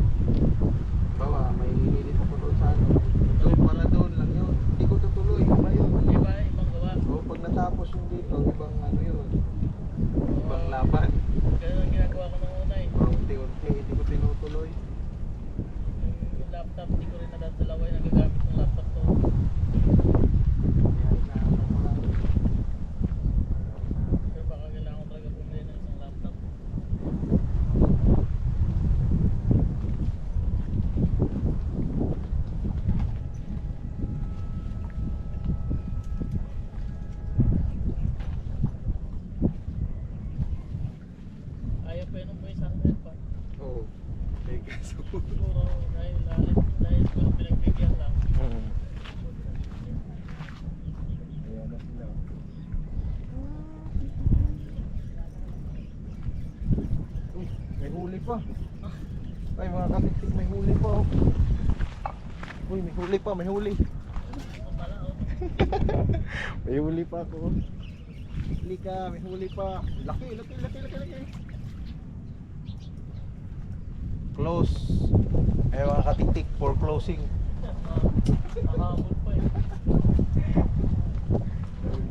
Bawa, may hinilit ako doon sa ano. Doon para doon lang yun. Hindi ko tutuloy. Iba yun. Iba, ibang gawa. O, pag natapos yung dito, ibang ano yun. Ibang laban. Ganun ang ginagawa ko nung una eh. Unti-unti, hindi ko tinutuloy. Yung laptop, hindi ko rin nadadalawa yung nagagamit ng laptop ko. Kaya inaano ko lang. Pero baka kailangan ko talaga bumili ng isang laptop. Ayaw pa yun ng buhay sa akin pa. Oo. May kaso. Siguro dahil ko pinagbigyan lang. Ayan na sila. Uy, may huli pa. Ay mga katiktik, may huli pa. Oh. Uy, may huli pa, may huli. May huli pa ako. Huli ka, may huli pa. Laki. Close. Ay mga katiktik, for closing. Nakahabol pa eh.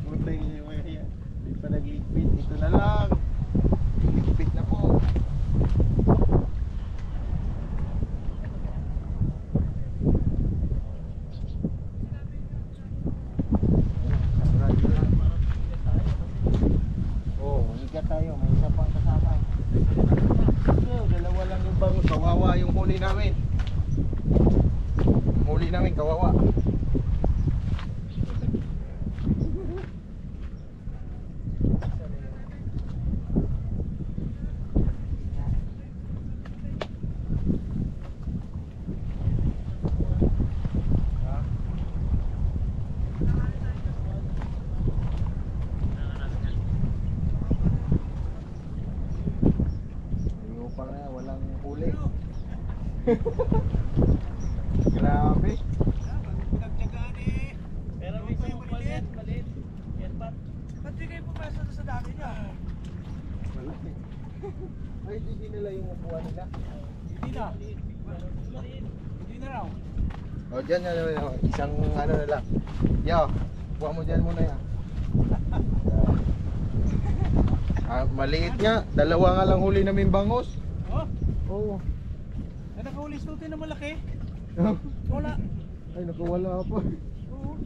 Buti yan. Hindi pa nag-ligpit. Ito na lang. Ligpit na po. Oo, higa tayo. May isa pang kasama. Dalawa lang yung bangus. Kawawa yung huli namin. Huli namin, kawawa. Ayaw pa nga, walang huli. Grabe. Pinagtyagaan eh. Pero may isang maliit. Yan pa. Ba't di kayo pumasa sa dami niya? Wala eh. Ay, hindi nila yung upuan nila. Hindi na. Hindi na raw. O, dyan na naman. Isang ano na lang. Yo, kuha mo dyan muna yan. Maliit nga. Dalawa nga lang huli namin bangus. Oh, Oo. ay nakaulis tutin na malaki. Wala. Ay, nakawala pa. Oo.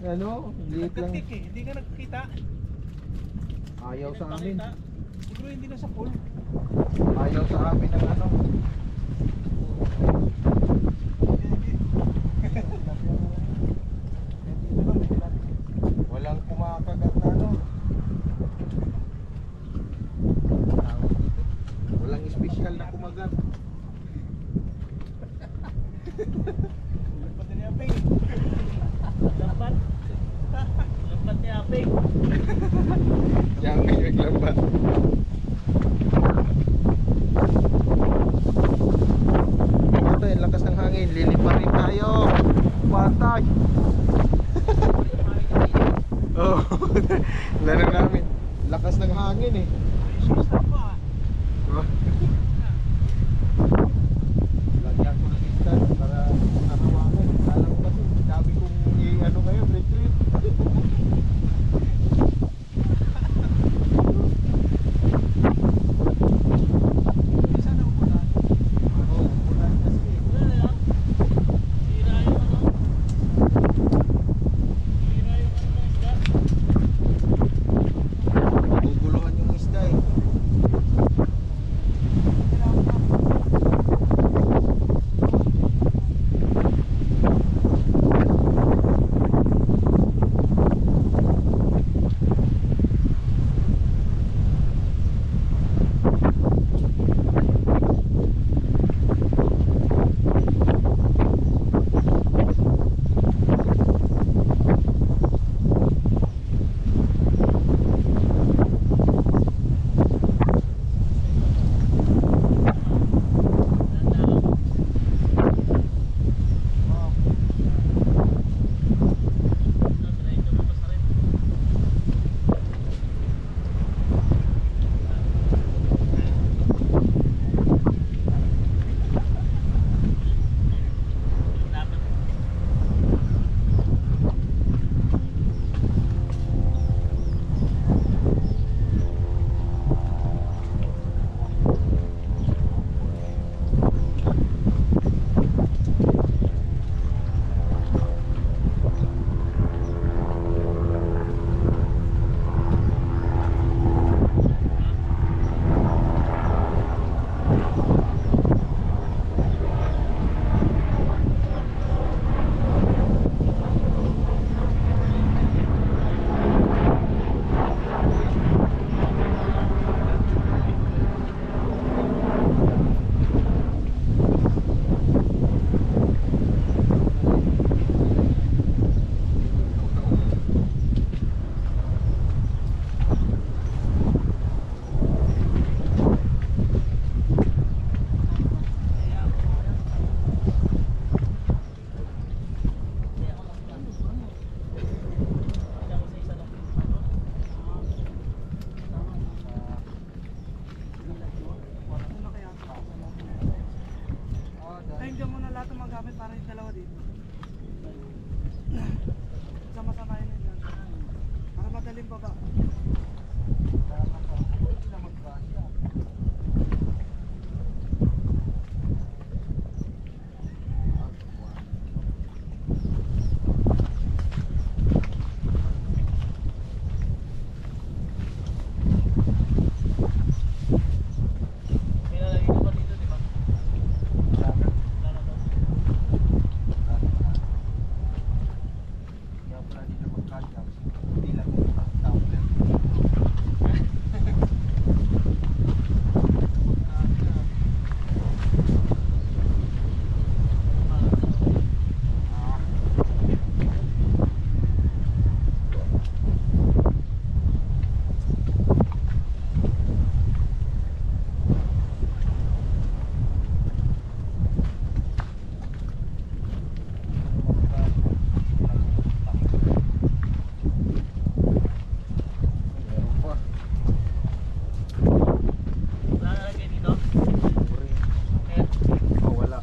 Ano? Liit lang. Nagkatik eh. Hindi ka nagkita. Ayaw sa amin. Siguro hindi na sa pool. Ayaw sa amin ng ano. Walang kumakagat na ano. Tawag dito. Walang espesyal na kumagat. Pati niya ping. Lambat. Lambat ni Apeng. Yan may naglambat. Ito yung lakas ng hangin. Lilipa rin tayo. Patay. Oh, laro namin. Lakas ng hangin eh. Stop pa. Oh. Lagyan ko ng instant para nakawakan. Kala ko kasi sabi kong ano ngayon, retreat. Isa na upunan. Oh, ulan kasi. Wala na lang. Sira yung ano. Sira yung ano ng isda. Guguluhan yung isda eh. malalim pa ba? Pinalagay ko pa dito, di ba? Kaya pala dito magkasya. Hindi lang yung tumbler. Meron pa. Wala nalagay dito? Ayan. Oh, wala.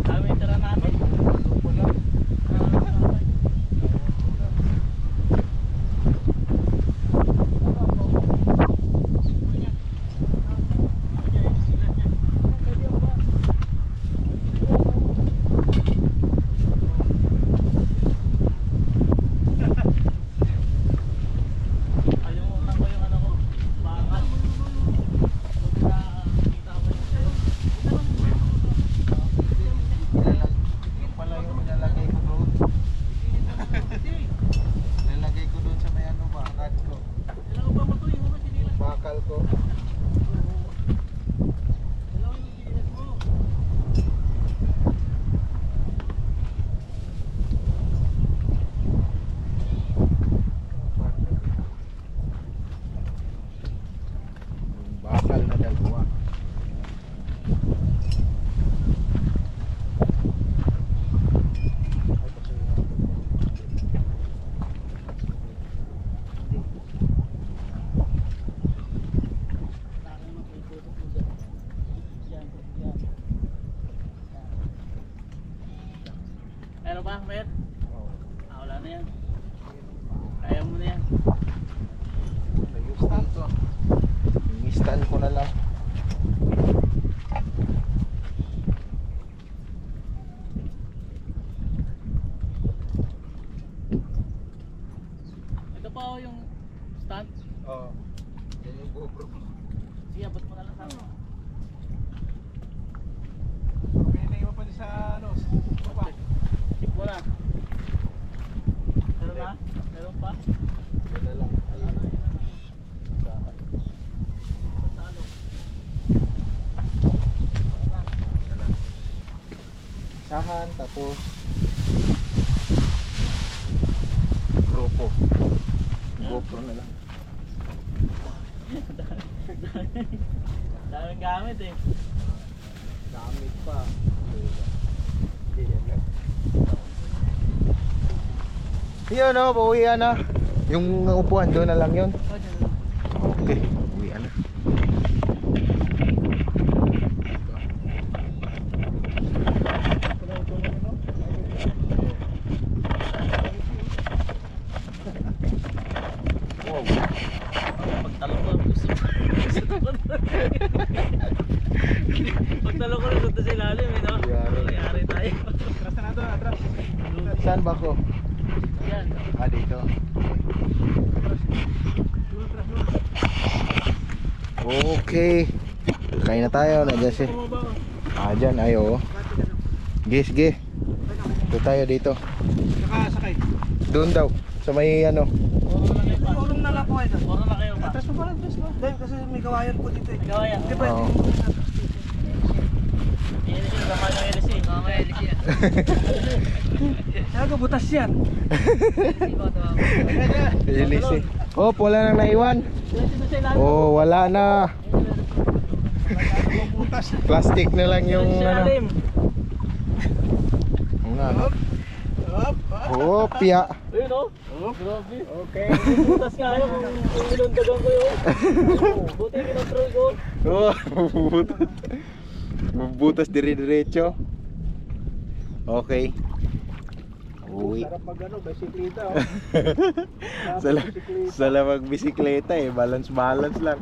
Kami tira natin. Wala. Kalimutan ko yung ano ko. Bakal. Buti na kita ko yung Yung pala yung nilalagay ko doon. Nilalagay ko doon sa may ano ba, rad ko. Kailangan ba mo to yung mga sinilas? Bakal ko. Kailangan yung sinilas mo. Yung bakal na dalawa. Ano ba, Mer? Oh. Wala na yan. Kaya mo na yan. Ayos dito. Yung stand ko na lang. Ito pa oh, yung stand. Oo. Yan yung GoPro. Sige, abot mo na lang sa ano. May naiwan pa din sa ano, baba. Tip mo na. Meron na? Meron pa? Yan na lang. Ayun. Sa ano? Yan lang. Sahan, tapos grupo. GoPro na lang. Daming gamit eh. Gamit pa. Hindi yan lang. Yun o, pauwian na. Yung upuan doon na lang yun. Okay, uwian na. Wow. Pagtalo ko, gusto ko. Pagtalo ko, gusto sa ilalim eh, no? Yari tayo. Atras na doon, atras. Saan ba ko? Yan. Ah, dito. Okay. Kain na tayo, nandiyan si. Ah, dyan, ay oo. Sige. Ito tayo dito. Nakasakay. Doon daw, sa may ano. Urong na lang po kayo. Puro na kayo pa. Atras mo pala, atras mo. Dahil kasi may kawayan po dito eh. Ikaw yan. Di ba? Oo. LC, sama ng LC. Sama LC yan. Kaya butas yan. Ilisi. Oh, wala nang naiwan. Oh, wala na. Plastic na lang yung ano. Oo nga, no? Oh, piya. Ayun o. Grabe. Okay. Butas nga yun. Ilundagan ko yun. Buti kinontrol ko. Oh, bubutas dire-diretso. Okay. Uwi. Sarap mag ano, bisikleta oh. Sala magbisikleta eh. Balance lang.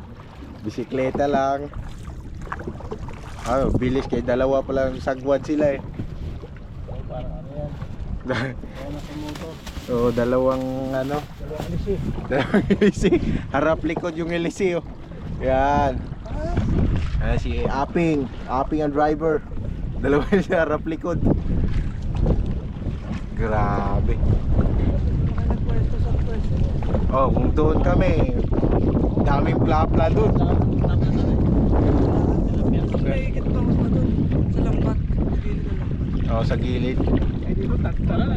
Bisikleta lang. Bilis kay dalawa pa lang sagwad sila eh. Parang ano yan. Nasa motor. Oo, dalawang ano. Dalawang alisi. Dalawang ilisi. Harap likod yung ilisi oh. Yan. Si Aping ang driver. Dalawa siya harap likod. Grabe. Nagpwesto sa pwesto. Oh, kung doon kami, daming plapla doon. May ikit pa mas na doon. Sa lambat. Gilid na lang. Oh, sa gilid. Ay dito tara na.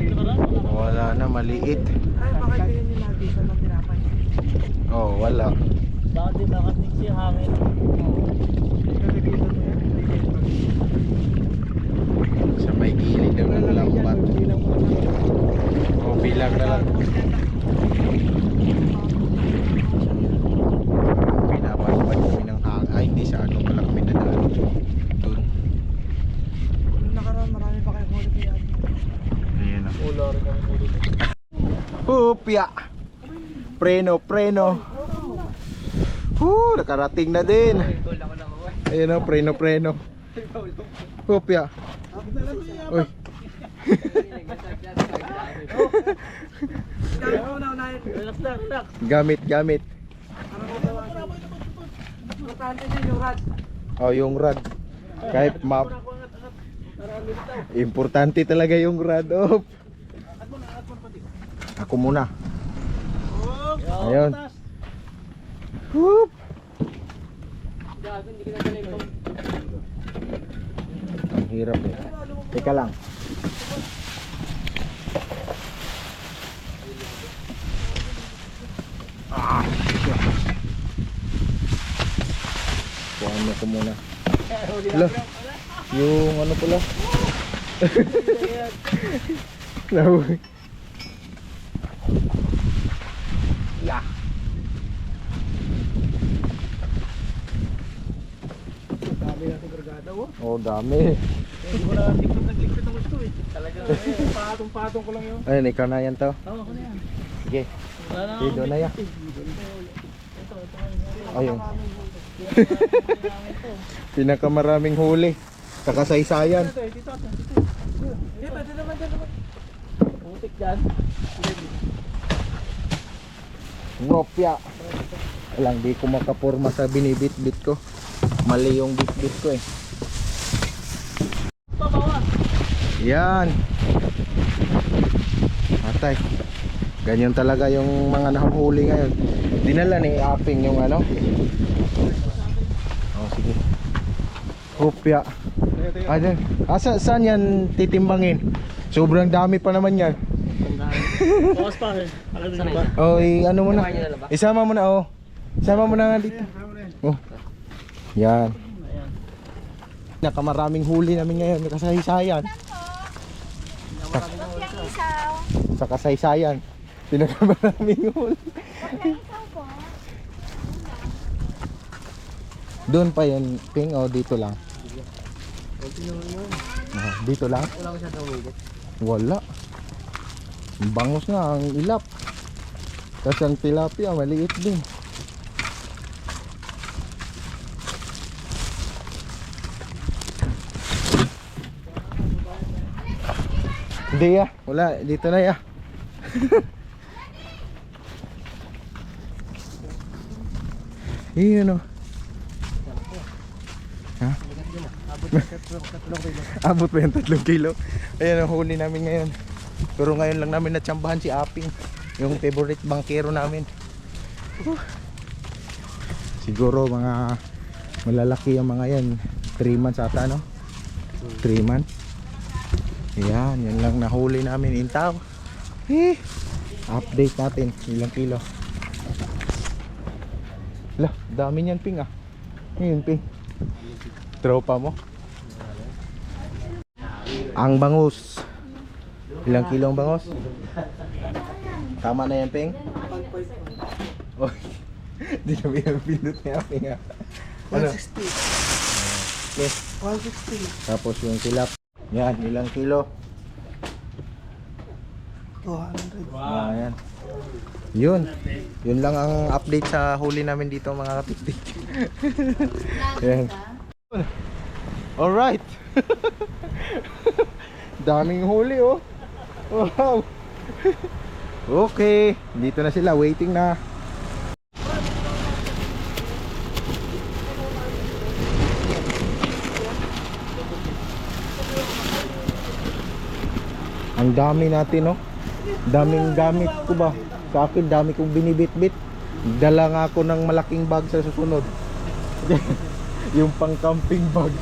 Wala na, maliit. Ay baka ito yun yung nagisa ng tinapay. Oh, wala. Bakit di nakatik siya hangin? Nagisa mo yan. Sa may gilid daw ng lambat. Bilang mo lang. Oh, bilang na lang. Pinapalipad kami ng hang. Ay, hindi sa ano pala kami nadalo. Doon. Nung nakaraan marami pa kayong huli kaya. Ayan oh. Ulo rin kami ulit. Hupya! Preno. Nakarating na din. Kulang ko lang ako eh. Ayan o, preno. Hupya. Uy. Relax lang, relax. Gamit. Importante din yung rad. Oh, yung rad. Kahit map. Importante talaga yung rad. Oh. Ako muna. Ayun. Whoop. Hindi ka nagaling ko. Ang hirap eh. Teka lang. Kuhaan mo ko muna. Hala. Yung ano pala. Nahuwi. Yeah. Dami natin kargada oh. Oh, dami. Hindi ko na nagligpit ng gusto eh. Talagang Patong-patong ko lang yun. Ayun, ikaw na yan to. tama ko na yan. Sige. Wala na Dito na yan. Ayun. Pinakamaraming huli. Sa kasaysayan. Dito. Eh, pwede naman dyan naman. Putik dyan. Ngopya. Walang di ko makapurma sa binibit-bit ko. Mali yung bit-bit ko eh. Pabawas. Yan. Atay. Ganyan talaga yung mga nahuhuli ngayon. Dinala ni Aping yung ano. Oh, sige. Hupya. Ayan. Saan yan titimbangin? Sobrang dami pa naman yan. Bawas pa eh. Alam mo ba? Oh, ano mo na. Isama mo na oh. Isama mo na nga dito. Oh. Yan. Nakamaraming huli namin ngayon, kasaysayan. Sa kasaysayan. Pinakamaraming huli. Doon pa yan, Ping, o dito lang. Dito lang? Wala ko siya tumigit. Wala. Ang bangus nga, ang ilap. Tapos ang tilapia, maliit din. Hindi ya, wala, dito na ya. Iyon o. Ha? Abot ba yung 3 kilo? Ayan ang huli namin ngayon. Pero ngayon lang namin natsambahan si Aping, yung favorite bankero namin. Siguro mga malalaki yung mga yan. 3 months ata, no? 3 months. Yan, yan lang nahuli namin. Intaw. Update natin ilang kilo. Lah, dami niyan, Ping, ah. Yun, Ping. Tropa mo. Ang bangus. Ilang kilo ang bangus? Tama na yan, Ping? Oh, di na may pindot niya, Ping, ah. Ano? 160. Okay. 160. Tapos yung tilap. Yan, ilang kilo? 200. Ayan. Yun lang ang update sa huli namin dito mga katiktik. Ayan. Alright. Daming huli oh. Wow. Okay, dito na sila, waiting na. Ang dami natin no. Daming gamit ko ba? Sa akin dami kong binibit-bit. Dala nga ako ng malaking bag sa susunod. Yung pang camping bag.